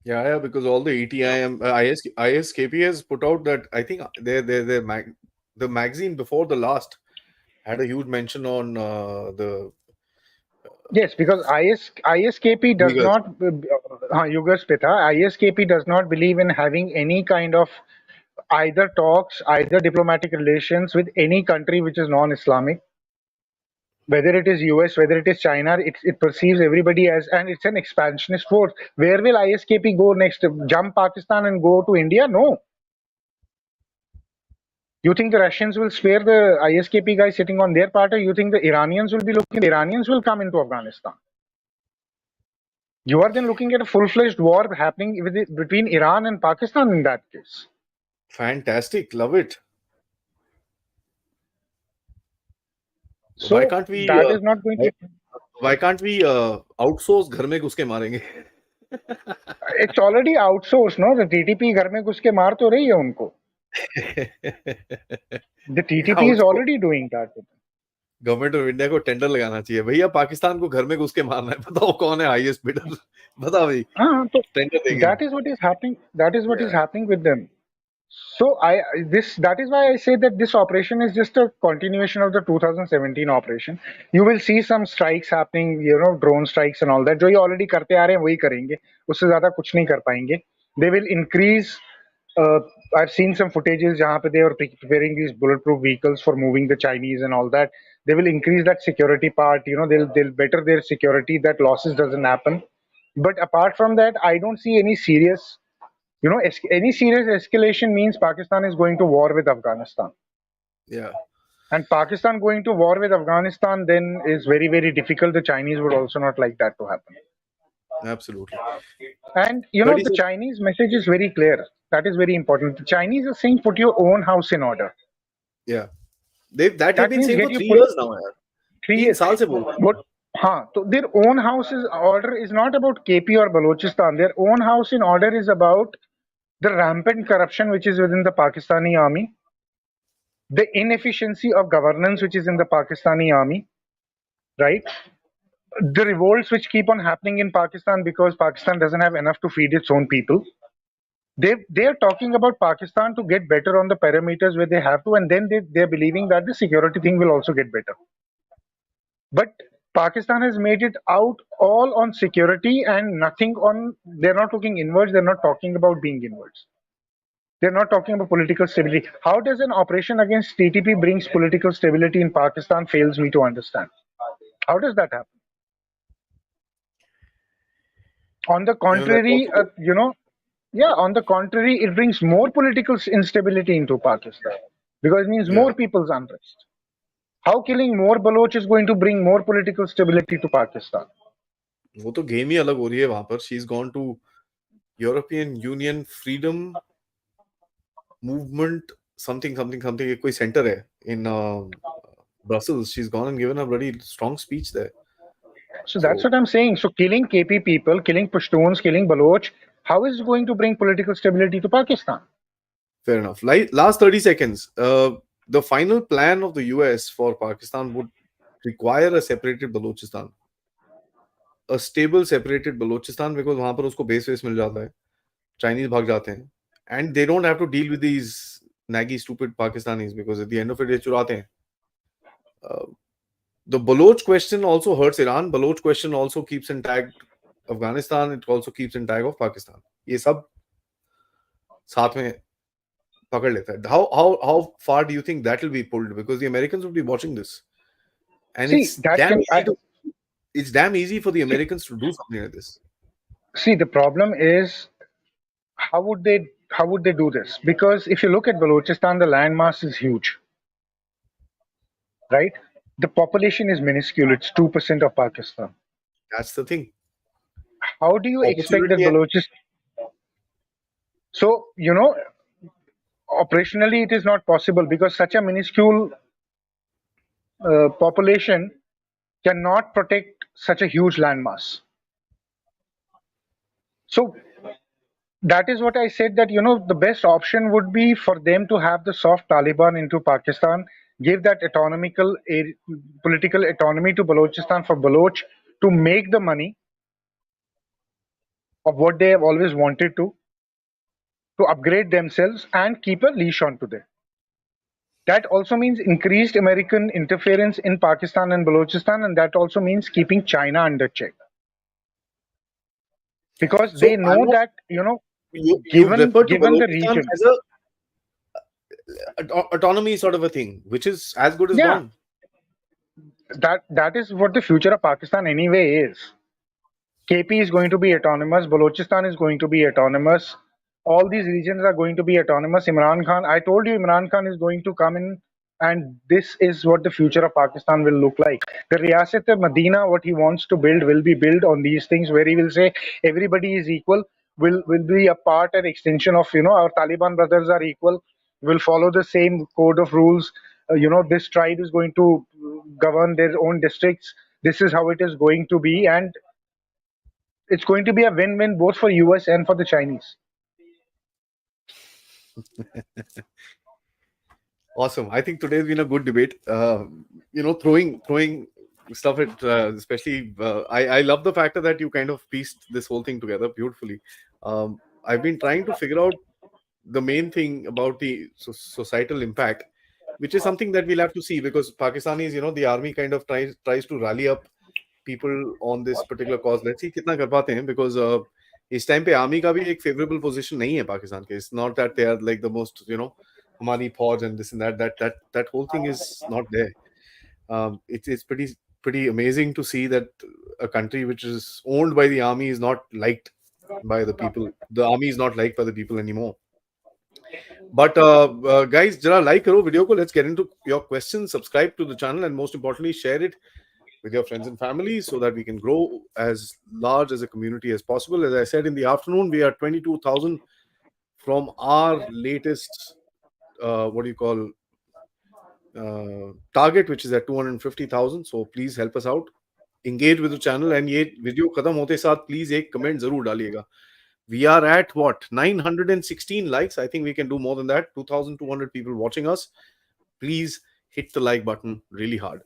Yeah, because all the ETIM, ISKP has put out that, I think the magazine before the last had a huge mention on the... Yes, because ISKP does not, Yugas Pitha, ISKP does not believe in having any kind of either talks, either diplomatic relations with any country which is non-Islamic. Whether it is US, whether it is China, it perceives everybody as, and it's an expansionist force. Where will ISKP go next? Jump Pakistan and go to India? No. You think the Russians will spare the ISKP guys sitting on their party? You think the Iranians will be looking? The Iranians will come into Afghanistan. You are then looking at a full-fledged war happening between Iran and Pakistan in that case. Fantastic. Love it. So why can't we? That is not going to. Why can't we outsource? घर में घुस के मारेंगे. It's already outsourced, no? The TTP घर में घुस के मार तो रही है उनको. The TTP is already doing that. Government of India को टेंडर लगाना चाहिए. भैया पाकिस्तान को घर में घुस के मारना है. बताओ कौन है हाईएस्ट बिडर. बताओ भाई. हाँ, तो टेंडर देंगे. That is what is happening. That is what is happening with them. So that is why I say that this operation is just a continuation of the 2017 operation. You will see some strikes happening, drone strikes and all that. जो ये already करते आ रहे हैं वही करेंगे. उससे ज़्यादा कुछ नहीं कर पाएंगे. They will increase. Uh, I've seen some footages जहाँ पे they are preparing these bulletproof vehicles for moving the Chinese and all that. They will increase that security part. They'll better their security that losses doesn't happen. But apart from that, I don't see any serious any serious escalation means Pakistan is going to war with Afghanistan. Yeah. And Pakistan going to war with Afghanistan then is very, very difficult. The Chinese would also not like that to happen. Absolutely. And the Chinese message is very clear. That is very important. The Chinese are saying put your own house in order. Yeah. They've been saying for 3 years now. 3 years. So their own house's order is not about KP or Balochistan. Their own house in order is about the rampant corruption which is within the Pakistani army, the inefficiency of governance which is in the Pakistani army, right? The revolts which keep on happening in Pakistan because Pakistan doesn't have enough to feed its own people. They are talking about Pakistan to get better on the parameters where they have to, and then they're believing that the security thing will also get better. But Pakistan has made it out all on security and nothing on. They're not looking inwards. They're not talking about being inwards. They're not talking about political stability. How does an operation against TTP brings political stability in Pakistan fails me to understand. How does that happen? On the contrary, on the contrary, it brings more political instability into Pakistan because it means more people's unrest. How killing more Baloch is going to bring more political stability to Pakistan? वो तो game ही अलग हो रही है वहां पर. She's gone to European Union Freedom Movement something एक कोई center है in Brussels. She's gone and given a very strong speech there. So that's what I'm saying. So killing KP people, killing Pashtuns, killing Baloch, how is it going to bring political stability to Pakistan? Fair enough. Last 30 seconds. The final plan of the US for Pakistan would require a separated Balochistan. A stable separated Balochistan because वहां पर उसको base मिल जाता है. Chinese भाग जाते हैं. And they don't have to deal with these naggy stupid Pakistanis because at the end of it, they चुराते हैं. The Baloch question also hurts Iran. Baloch question also keeps intact Afghanistan. It also keeps intact of Pakistan. ये सब साथ में पकड़ लेता है. How far do you think that will be pulled? Because the Americans will be watching this, and it's damn easy for the Americans to do something like this. See, the problem is how would they do this? Because if you look at Balochistan, the landmass is huge, right? The population is minuscule. It's 2% of Pakistan. That's the thing. How do you expect that Balochistan? So, operationally it is not possible because such a minuscule population cannot protect such a huge landmass. So that is what I said, that the best option would be for them to have the soft Taliban into Pakistan, give that political autonomy to Balochistan for Baloch to make the money of what they have always wanted to upgrade themselves and keep a leash onto them. That also means increased American interference in Pakistan and Balochistan, and that also means keeping China under check. Because they know that, given the region as autonomy sort of a thing, which is as good as gone. That is what the future of Pakistan anyway is. KP is going to be autonomous. Balochistan is going to be autonomous. All these regions are going to be autonomous. Imran Khan, I told you, Imran Khan is going to come in, and this is what the future of Pakistan will look like. The Riyasat of Medina, what he wants to build, will be built on these things, where he will say everybody is equal, will be a part and extension of, our Taliban brothers are equal, will follow the same code of rules. This tribe is going to govern their own districts. This is how it is going to be, and it's going to be a win-win both for US and for the Chinese. Awesome. I think today's been a good debate. Throwing stuff at, especially, I love the factor that you kind of pieced this whole thing together beautifully. I've been trying to figure out the main thing about the societal impact, which is something that we'll have to see, because Pakistanis, the army kind of tries to rally up people on this particular cause. Let's see कितना कर पाते हैं, because इस time पे army का भी एक favorable position नहीं है पाकिस्तान के. It's not that they are like the most, हमारी फौज and this and that whole thing is not there. It's pretty amazing to see that a country which is owned by the army is not liked by the people. The army is not liked by the people anymore. But guys, jara like karo video ko. Let's get into your questions. Subscribe to the channel, and most importantly, share it with your friends and family so that we can grow as large as a community as possible. As I said, in the afternoon, we are 22,000 from our latest target, which is at 250,000. So please help us out. Engage with the channel, and ये video खत्म होते साथ please एक comment जरूर डालिएगा. We are at what, 916 likes. I think we can do more than that. 2,200 people watching us. Please hit the like button really hard.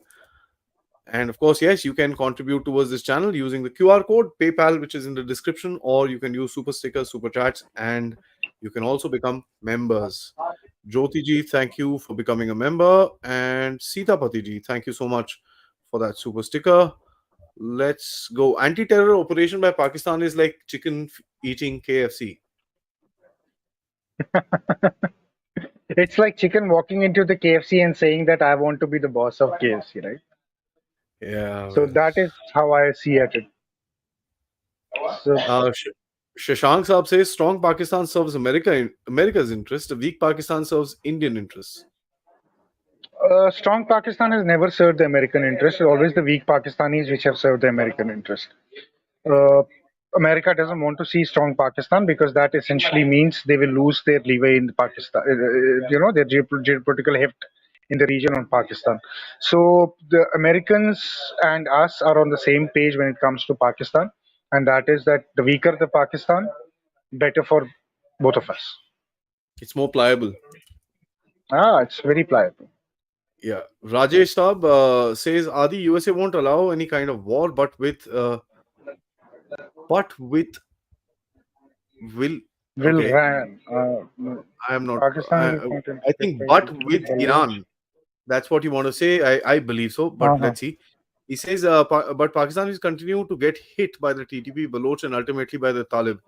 And of course, yes, you can contribute towards this channel using the QR code, PayPal, which is in the description, or you can use super stickers, super chats, and you can also become members. Jyoti ji, thank you for becoming a member. And Sitapati ji, thank you so much for that super sticker. Let's go. Anti-terror operation by Pakistan is like chicken eating KFC. It's like chicken walking into the KFC and saying that I want to be the boss of KFC, right? Yeah. So that is how I see it. So, Shashank Saab says, strong Pakistan serves America's interest, a weak Pakistan serves Indian interests. strong Pakistan has never served the American interest. It's always the weak Pakistanis which have served the American interest. Uh, America doesn't want to see strong Pakistan because that essentially means they will lose their leeway in Pakistan, their geopolitical heft in the region on Pakistan. So the Americans and us are on the same page when it comes to Pakistan, and that is that the weaker the Pakistan, better for both of us. It's more pliable. It's very pliable. Yeah. Rajesh Saab says, Adi, USA won't allow any kind of war, but with will okay. I am not. I think, but with Iran. That's what you want to say. I believe so, but let's see. He says, but Pakistan is continue to get hit by the TTP, Baloch, and ultimately by the Taliban.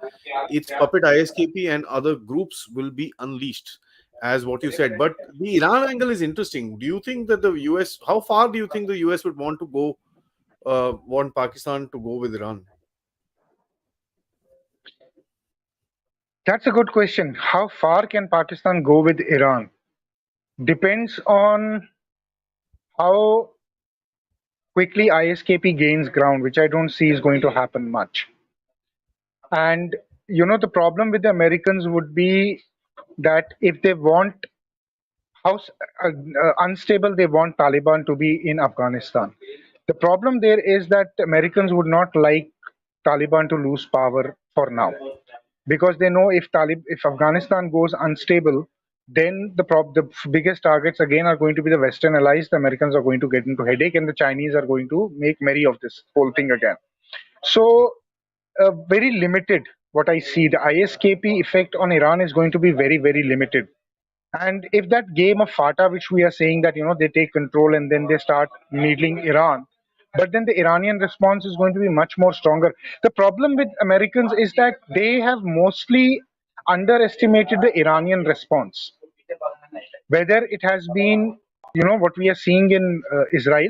Its puppet ISKP and other groups will be unleashed, as what you said. But the Iran angle is interesting. Do you think that the US, how far do you think the US would want to go, want Pakistan to go with Iran? That's a good question. How far can Pakistan go with Iran? Depends on how quickly ISKP gains ground, which I don't see is going to happen much. And the problem with the Americans would be that if they want how unstable they want Taliban to be in Afghanistan. The problem there is that Americans would not like Taliban to lose power for now, because they know if Afghanistan goes unstable, then the biggest targets again are going to be the Western allies. The Americans are going to get into headache, and the Chinese are going to make merry of this whole thing again. So, very limited. What I see, the ISKP effect on Iran is going to be very, very limited. And if that game of Fata, which we are saying that they take control and then they start needling Iran, but then the Iranian response is going to be much more stronger. The problem with Americans is that they have mostly underestimated the Iranian response. Whether it has been, what we are seeing in Israel,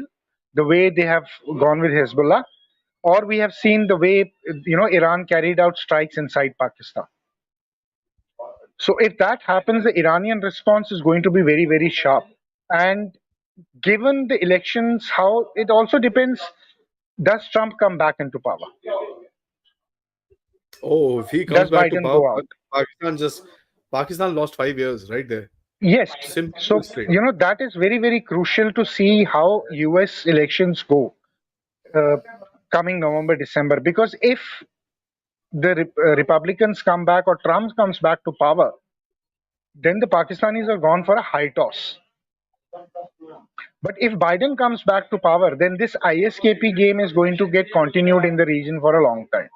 the way they have gone with Hezbollah, or we have seen the way, Iran carried out strikes inside Pakistan. So if that happens, the Iranian response is going to be very, very sharp. And given the elections, how it also depends, does Trump come back into power? Oh, if he comes back to power, Pakistan lost 5 years right there. Yes. So, that is very, very crucial to see how US elections go coming November, December. Because if the Republicans come back or Trump comes back to power, then the Pakistanis are gone for a high toss. But if Biden comes back to power, then this ISKP game is going to get continued in the region for a long time.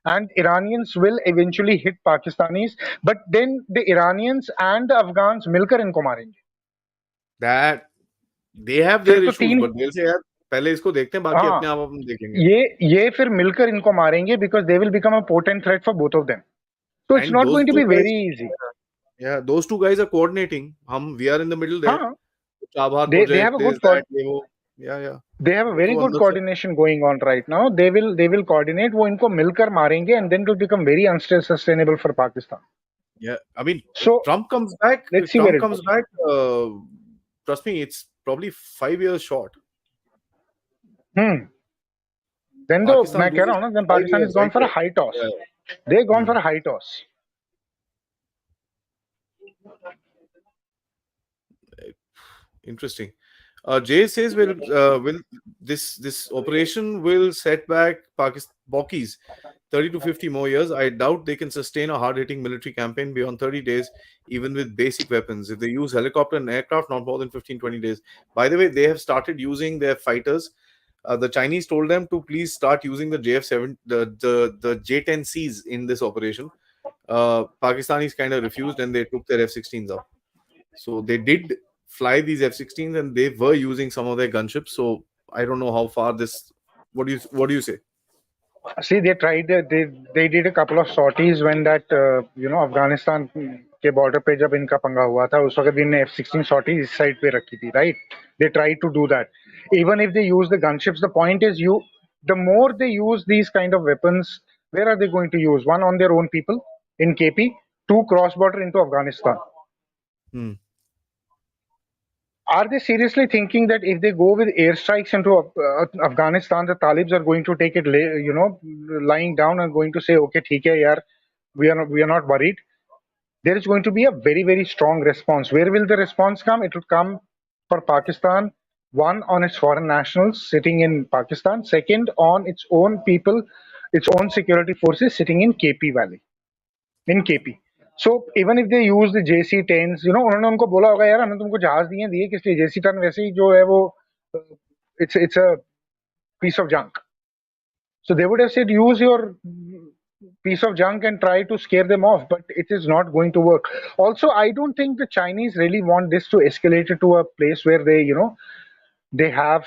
and Iranians will eventually hit Pakistanis, but then the Iranians and the Afghans मिलकर इनको मारेंगे. That they have फिर their तो issues, तीन, but they'll say यार पहले इसको देखते हैं, बाकी हाँ, अपने आप हम देखेंगे. ये फिर मिलकर इनको मारेंगे because they will become a potent threat for both of them. So it's And not those going to two be guys, very easy. yeah, those two guys are coordinating. We are in the middle there. हाँ, Chabahar they have project, a this, good that, ये वो. Yeah. they have a वो very तो good अंदर से. coordination going on right now. They will coordinate. वो इनको मिलकर मारेंगे and then it will become very unsustainable for Pakistan. Yeah, I mean, if So Trump comes back, let's see where it goes. Trust me, it's probably 5 years short. Then though Pakistan मैं कह रहा loses हूँ ना, then 5 Pakistan years, has gone right for a there. high toss. Yeah. They've gone for a high toss. Interesting. Jay says, will this operation will set back Pakis 30 to 50 more years? I doubt they can sustain a hard-hitting military campaign beyond 30 days, even with basic weapons. If they use helicopter and aircraft, not more than 15-20 days. By the way, they have started using their fighters. The Chinese told them to please start using the JF-7, the J-10Cs in this operation. Pakistanis kind of refused and they took their F-16s up. So they did fly these F-16s and they were using some of their gunships. So I don't know how far this. What do you say? See, they tried. They did a couple of sorties when that Afghanistan के border पे जब इनका पंगा हुआ था, उस वक्त इन्होंने F-16 sorties इस side पे रखी थी, right? They tried to do that. Even if they use the gunships, the point is the more they use these kind of weapons, where are they going to use? One, on their own people in KP, two, cross border into Afghanistan. Are they seriously thinking that if they go with airstrikes into Afghanistan, the Talibs are going to take it, lying down and going to say, okay, theek hai yaar, we are not worried. There is going to be a very, very strong response. Where will the response come? It will come for Pakistan, one, on its foreign nationals sitting in Pakistan, second, on its own people, its own security forces sitting in KP Valley, in KP. So even if they use the JC-10s, उन्होंने उनको बोला होगा यार हमने तुमको जहाज दिए किस लिए, JC-10 वैसे ही जो है वो it's a piece of junk. So they would have said use your piece of junk and try to scare them off, but it is not going to work. Also, I don't think the Chinese really want this to escalate to a place where they have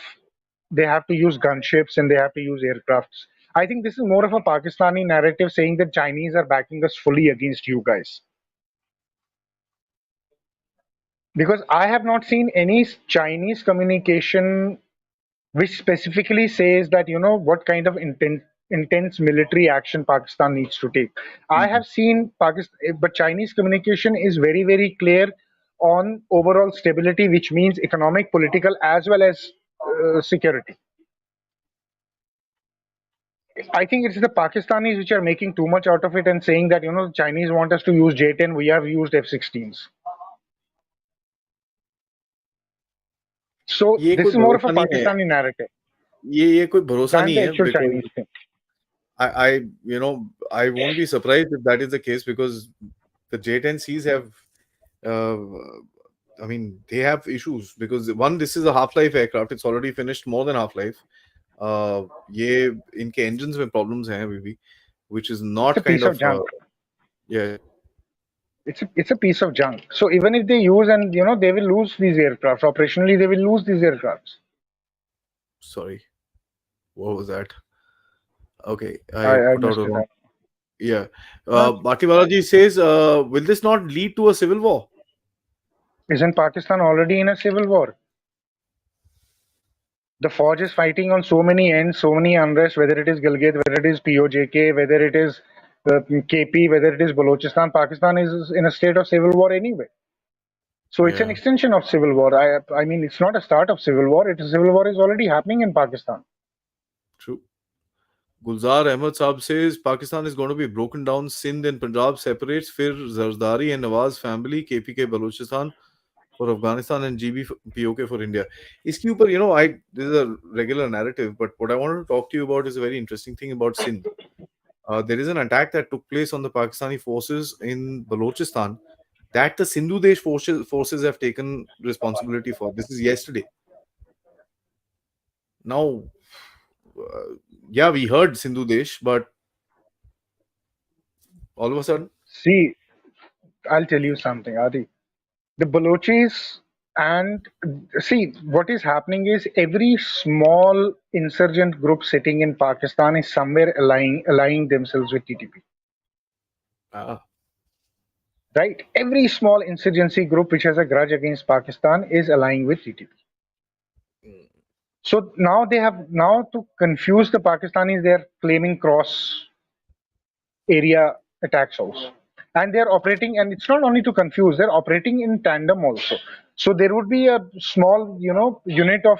to use gunships and they have to use aircrafts. I think this is more of a Pakistani narrative saying that Chinese are backing us fully against you guys. Because I have not seen any Chinese communication which specifically says that, what kind of intense military action Pakistan needs to take. I have seen Pakistan, but Chinese communication is very, very clear on overall stability, which means economic, political, as well as security. I think it's the Pakistanis which are making too much out of it and saying that, the Chinese want us to use J-10, we have used F-16s. So this is more of a Pakistani narrative. ये कोई भरोसा than नहीं the है, actual because Chinese thing. I won't be surprised if that is the case, because the J-10Cs have, they have issues, because one, this is a half-life aircraft. It's already finished more than half-life. ये इनके engines में problems हैं अभी भी, which is not It's a piece of junk. Yeah. It's a piece of junk. So even if they use and they will lose these aircrafts. Operationally, they will lose these aircrafts. Sorry, what was that? Okay, I put out a missed wrong. it. Yeah. Bhakti Balaji says, will this not lead to a civil war? Isn't Pakistan already in a civil war? The Fauj is fighting on so many ends, so many unrest, whether it is Gilgit, whether it is POJK, whether it is KP, whether it is Balochistan. Pakistan is in a state of civil war anyway. So it's an extension of civil war. I mean, it's not a start of civil war. Civil war is already happening in Pakistan. True. Gulzar Ahmed Saab says Pakistan is going to be broken down. Sindh and Punjab separates. Fir Zardari and Nawaz family, KPK Balochistan for Afghanistan and GB POK for India. Iski upar, this is a regular narrative, but what I wanted to talk to you about is a very interesting thing about Sindh. There is an attack that took place on the Pakistani forces in Balochistan that the Sindhu Desh forces have taken responsibility for. This is yesterday. Now, we heard Sindhu Desh, but all of a sudden? See, I'll tell you something, Adi. The Balochis and see what is happening is every small insurgent group sitting in Pakistan is somewhere allying themselves with TTP. Ah, Right? Every small insurgency group which has a grudge against Pakistan is allying with TTP. So now they have now to confuse the Pakistanis, they're claiming cross area attacks also. And they're operating, and it's not only to confuse, they're operating in tandem also. So there would be a small, unit of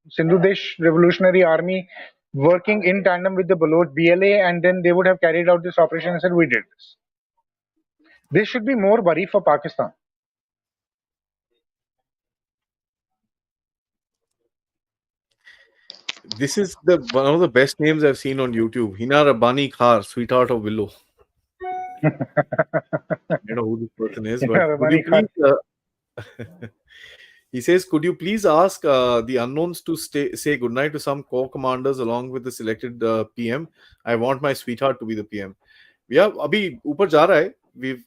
Sindhu Desh Revolutionary Army working in tandem with the Baloch BLA, and then they would have carried out this operation and said, we did this. This should be more worry for Pakistan. this is the one of the best names I've seen on YouTube. Hina Rabbani Khar, sweetheart of Willow. I don't know who this person is, but could you please? He says, could you please ask the unknowns to say goodnight to some core commanders along with the selected PM? I want my sweetheart to be the PM. Yeah, अभी ऊपर जा रहा है.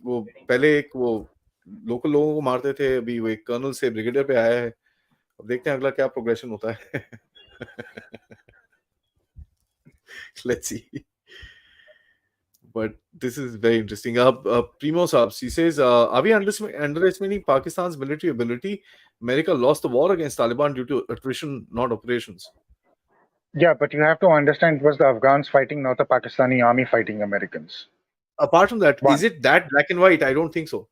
वो पहले एक वो local लोगों को मारते थे, अभी वो एक कर्नल से ब्रिगेडियर पे आया है. अब देखते हैं अगला क्या प्रोग्रेशन होता है. Let's see. But this is very interesting. Primo Saab, he says, are we underestimating Pakistan's military ability? America lost the war against Taliban due to attrition, not operations. Yeah, but you have to understand it was the Afghans fighting, not the Pakistani army fighting Americans. Apart from that, is it that black and white? I don't think so.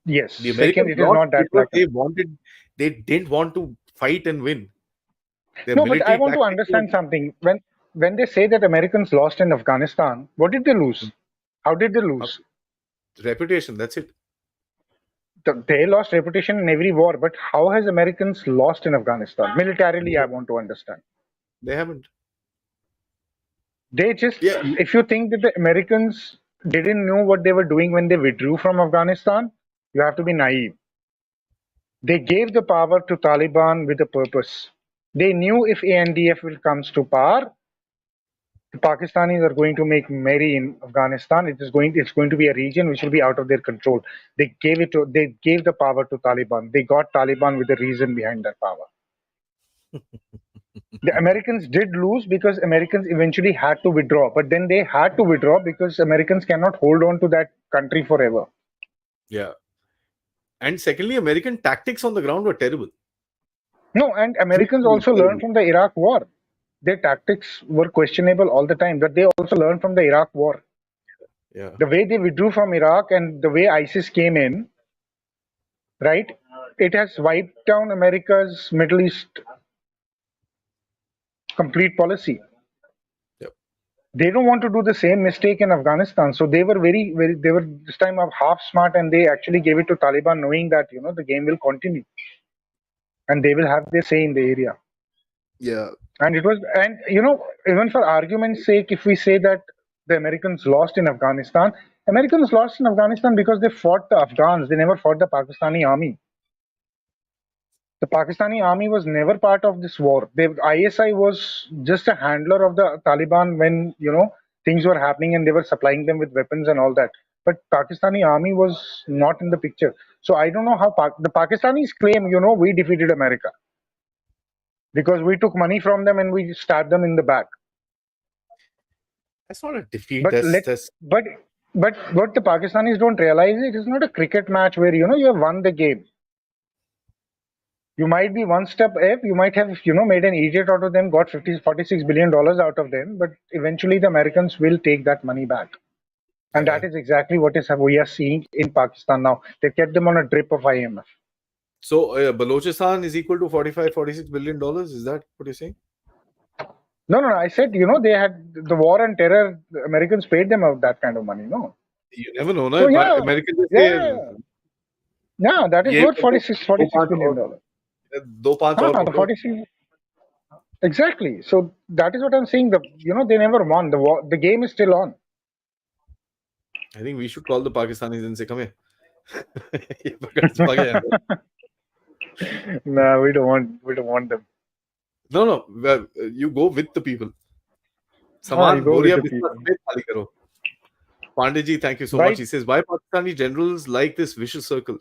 Yes. The Americans it is not that black. They didn't want to fight and win. No, but I want to understand something. When they say that Americans lost in Afghanistan, what did they lose? How did they lose? Reputation, that's it. They lost reputation in every war, but how has Americans lost in Afghanistan? Militarily, I want to understand. They haven't. They just, if you think that the Americans didn't know what they were doing when they withdrew from Afghanistan, you have to be naive. They gave the power to Taliban with a purpose. They knew if ANDF will comes to power, the Pakistanis are going to make merry in Afghanistan. It's going to be a region which will be out of their control. They gave the power to Taliban. They got Taliban with a reason behind that power. The Americans did lose because Americans eventually had to withdraw, but then they had to withdraw because Americans cannot hold on to that country forever. Yeah. And secondly, American tactics on the ground were terrible. No, and Americans also learned from the Iraq war. Their tactics were questionable all the time, but they also learned from the Iraq war. Yeah. The way they withdrew from Iraq and the way ISIS came in, right? It has wiped down America's Middle East complete policy. Yep. They don't want to do the same mistake in Afghanistan. So they were they were this time half smart, and they actually gave it to Taliban knowing that, the game will continue. And they will have their say in the area. Yeah. And even for argument's sake, if we say that the Americans lost in Afghanistan because they fought the Afghans. They never fought the Pakistani army. The Pakistani army was never part of this war. ISI was just a handler of the Taliban when, things were happening and they were supplying them with weapons and all that. But Pakistani army was not in the picture. So I don't know how the Pakistanis claim, we defeated America because we took money from them and we stabbed them in the back. That's not a defeat. But what the Pakistanis don't realize, it is not a cricket match where, you have won the game. You might be one step ahead. You might have, made an idiot out of them, got $46 billion out of them, but eventually the Americans will take that money back. And that is exactly what we are seeing in Pakistan now. They kept them on a drip of IMF. So Balochistan is equal to $46 billion. Is that what you're saying? No. I said, they had the war and terror. The Americans paid them out that kind of money. No. You never know, no? So, Americans yeah, that is what $46 billion. 46. Exactly. So that is what I'm saying. They never won. The war. The game is still on. I think we should call the Pakistanis and say, "Come here." No, we don't want them. No. You go with the people. You go with the people. Pandey thank you so Right? much. He says, why Pakistani generals like this vicious circle?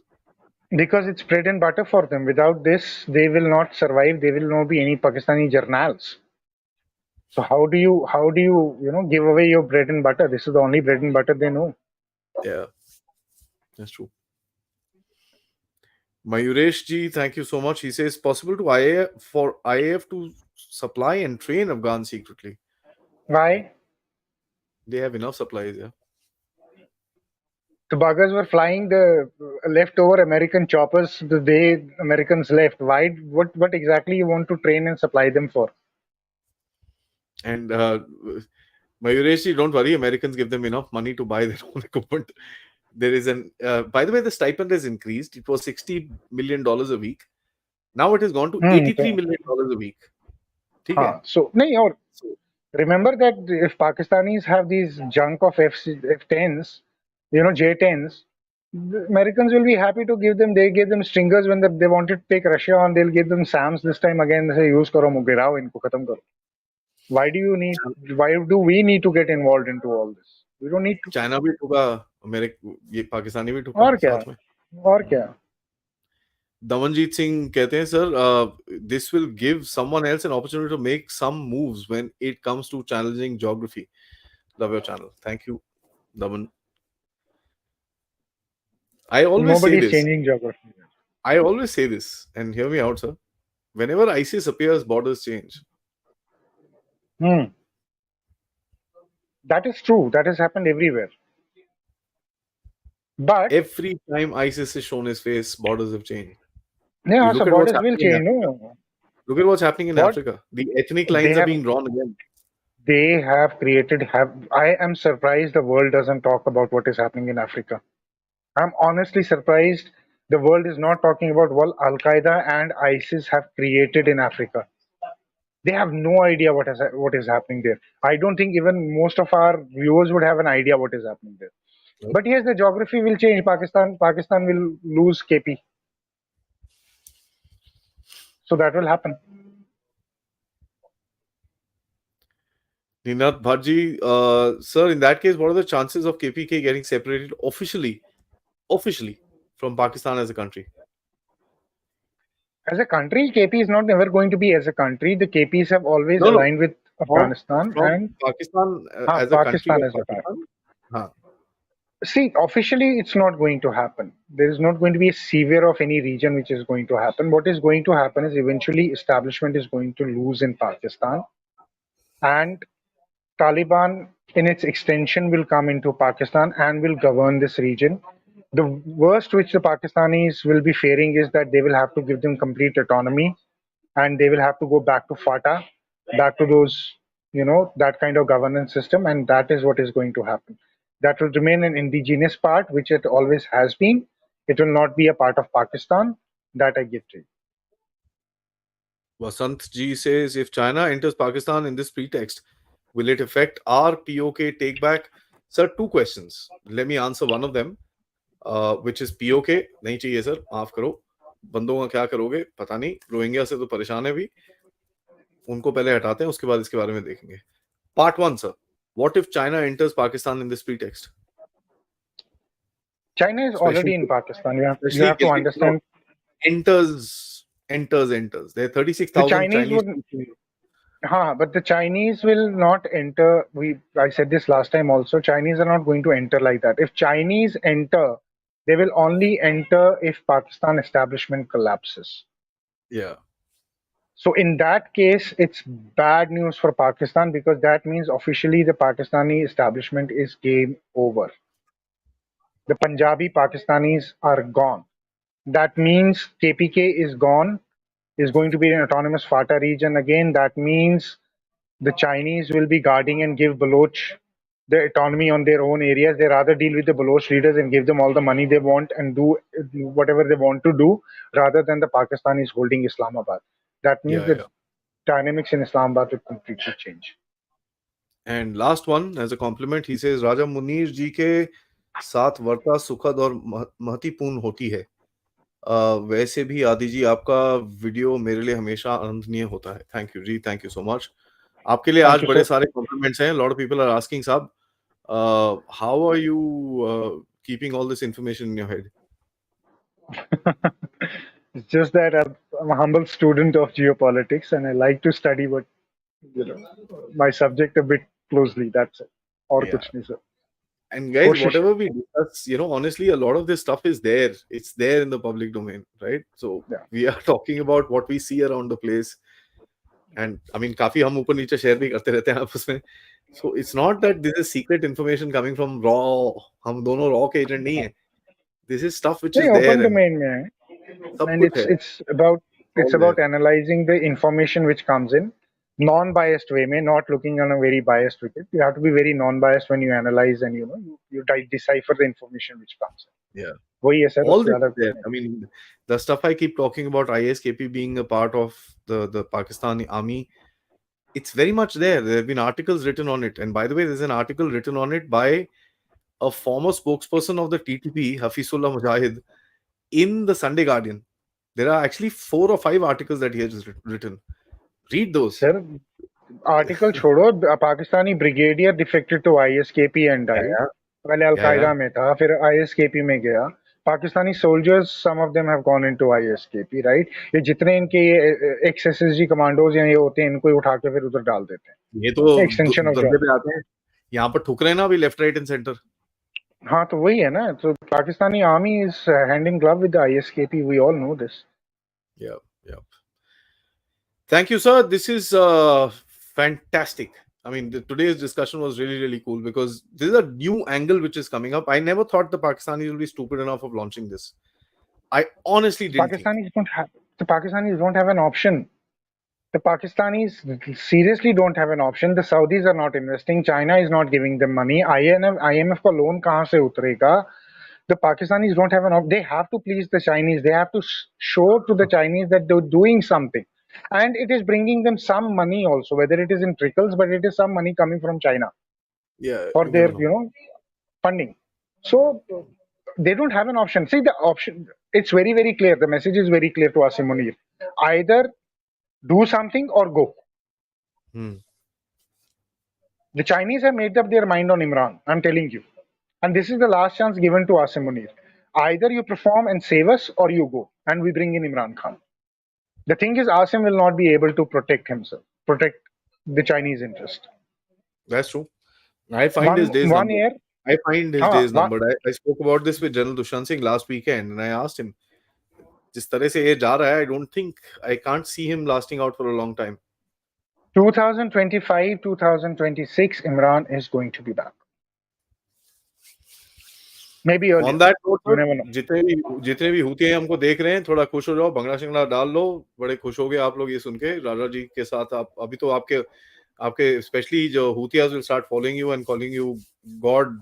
Because it's bread and butter for them. Without this, they will not survive. There will not be any Pakistani journals. So how do you give away your bread and butter? This is the only bread and butter they know. Yeah, that's true. Mayuresh ji, thank you so much. He says, possible to IAF to supply and train Afghan secretly. Why? They have enough supplies, yeah. The buggers were flying the leftover American choppers the day Americans left. Why? What exactly you want to train and supply them for? And Mayuresh ji, don't worry, Americans give them enough money to buy their own equipment. There is by the way, the stipend has increased. It was $60 million a week. Now it has gone to $83 million a week. So, remember that if Pakistanis have these junk of F10s, J10s, the Americans will be happy to give them. They gave them Stringers when they wanted to take Russia on. They'll give them SAMs this time again. They say use karo mugirao inko khatam karo. Why do we need to get involved into all this? We don't need to. China भी ठुका, ये पाकिस्तानी भी ठुका साथ में. और क्या? Damanjeet Singh कहते हैं, sir, this will give someone else an opportunity to make some moves when it comes to challenging geography. Love your channel. Thank you, Daman. I always Nobody's say this. changing geography. I always say this, and hear me out, sir. Whenever ISIS appears, borders change. That is true. That has happened everywhere. But every time ISIS is shown his face, borders have changed. Yeah, so borders will change. No. Look at what's happening in Africa. The ethnic lines are being drawn again. They have created. I am surprised the world doesn't talk about what is happening in Africa. I'm honestly surprised the world is not talking about what Al Qaeda and ISIS have created in Africa. They have no idea what is happening there. I don't think even most of our viewers would have an idea what is happening there. But yes, the geography will change. Pakistan will lose KP. So that will happen. Ninath Bhaji, sir, in that case, what are the chances of KPK getting separated officially from Pakistan as a country? As a country, KP is not never going to be as a country. The KPs have always aligned with Afghanistan and Pakistan as a country. See, officially, it's not going to happen. There is not going to be a savior of any region which is going to happen. What is going to happen is eventually establishment is going to lose in Pakistan, and Taliban in its extension will come into Pakistan and will govern this region. The worst which the Pakistanis will be fearing is that they will have to give them complete autonomy and they will have to go back to FATA, back to those, that kind of governance system, and that is what is going to happen. That will remain an indigenous part, which it always has been. It will not be a part of Pakistan. That I give to you. Vasant Ji says, if China enters Pakistan in this pretext, will it affect our POK take back? Sir, two questions. Let me answer one of them, which is POK. नहीं चाहिए sir, माफ करो. बंदों का क्या करोगे? पता नहीं. रोहिंग्या से तो परेशान है भी. उनको पहले हटाते हैं, उसके बाद इसके बारे में देखेंगे. Part 1, sir. What if China enters Pakistan in this pretext? China is already in Pakistan. You have to understand. Enters. There are 36,000 Chinese. But the Chinese will not enter. I said this last time also. Chinese are not going to enter like that. If Chinese enter, they will only enter if Pakistan establishment collapses. Yeah. So in that case, it's bad news for Pakistan because that means officially the Pakistani establishment is game over. The Punjabi Pakistanis are gone. That means KPK is gone, is going to be an autonomous FATA region again. That means the Chinese will be guarding and give Baloch the autonomy on their own areas. They rather deal with the Baloch leaders and give them all the money they want and do whatever they want to do rather than the Pakistanis holding Islamabad. That means the dynamics in Islamabad will completely change. And last one, as a compliment, he says, Raja Munir ji ke साथ वार्ता सुखद और महत्वपूर्ण होती है. वैसे भी आदि जी आपका वीडियो मेरे लिए हमेशा आनंदनीय होता है. थैंक यू जी, थैंक यू सो मच. आपके लिए आज बड़े सारे कॉम्प्लीमेंट्स हैं. Lot of people are asking साहब How are you keeping all this information in your head? It's just that I'm a humble student of geopolitics, and I like to study what my subject a bit closely. That's it. Or Yeah. kuch nahi, sir. And guys, Koshish whatever we discuss, honestly, a lot of this stuff is there. It's there in the public domain, right? So Yeah. we are talking about what we see around the place. And I mean, काफी हम ऊपर नीचे share भी करते रहते हैं आपस में. So it's not that this is secret information coming from raw. हम दोनों raw के agent नहीं है. This is stuff which is नहीं, there open and domain में है. सब And कुछ है. it's All about there. analyzing the information which comes in non-biased way, may not looking on a very biased wicket. You have to be very non-biased when you analyze, and you decipher the information which comes in. Yeah. वही है sir. All उससे this ज़्यादा is there. I mean, the stuff I keep talking about ISKP being a part of the Pakistani army, it's very much there. There have been articles written on it. And by the way, there's an article written on it by a former spokesperson of the TTP, Hafizullah Mujahid, in the Sunday Guardian. There are actually 4 or 5 articles that he has written. Read those. Sir, article छोड़ो. Pakistani brigadier defected to ISKP and died. पहले Al-Qaeda में था, फिर ISKP में गया. Pakistani soldiers, some of them have gone into ISKP, right? ये जितने इनके ex-SSG commandos या ये होते हैं, इनको ही उठा के फिर उधर डाल देते हैं. ये तो extension of दंगे पे आते हैं. यहाँ पर ठुक रहे हैं ना अभी लेफ्ट राइट एंड सेंटर. हाँ तो वही है ना. So Pakistani army is hand in glove with the ISKP. We all know this. Yeah. Thank you, sir. This is fantastic. I mean, today's discussion was really, really cool because this is a new angle which is coming up. I never thought the Pakistanis will be stupid enough of launching this. I honestly didn't think. The Pakistanis don't have an option. The Pakistanis seriously don't have an option. The Saudis are not investing. China is not giving them money. IMF का loan कहाँ से उतरेगा? The Pakistanis don't have an option. They have to please the Chinese. They have to show to the Chinese that they're doing something. And it is bringing them some money also, whether it is in trickles, but it is some money coming from China. Yeah. For their, funding. So they don't have an option. See, the option, it's very, very clear. The message is very clear to Asim Munir. Either do something or go. The Chinese have made up their mind on Imran. I'm telling you. And this is the last chance given to Asim Munir. Either you perform and save us or you go. And we bring in Imran Khan. The thing is, Asim will not be able to protect himself, protect the Chinese interest. That's true. I find his days numbered. I spoke about this with General Dushyant Singh last weekend, and I asked him, जिस तरह से ये जा रहा है, I can't see him lasting out for a long time. 2025, 2026, Imran is going to be back. Maybe earlier. On that note, जितने भी हुती हैं हमको देख रहे हैं, थोड़ा खुश हो जाओ, भंगड़ा शिंगड़ा डाल लो. बड़े खुश हो गए आप लोग ये सुन के. राजा जी के साथ आप अभी तो आपके स्पेशली जो हुतियास will start following you and calling you God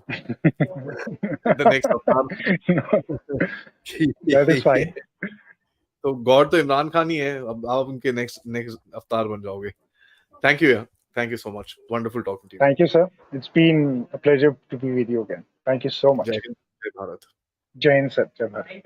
the next avatar. That is fine. तो God तो इमरान खान ही है. अब आप उनके next अवतार बन जाओगे. Thank you. Thank you so much. Wonderful talking to you. Thank you, sir. It's been a pleasure to be with you again. Thank you so much. Jai Hind, Jai Bharat. Jai Hind, sir. Jai Bharat.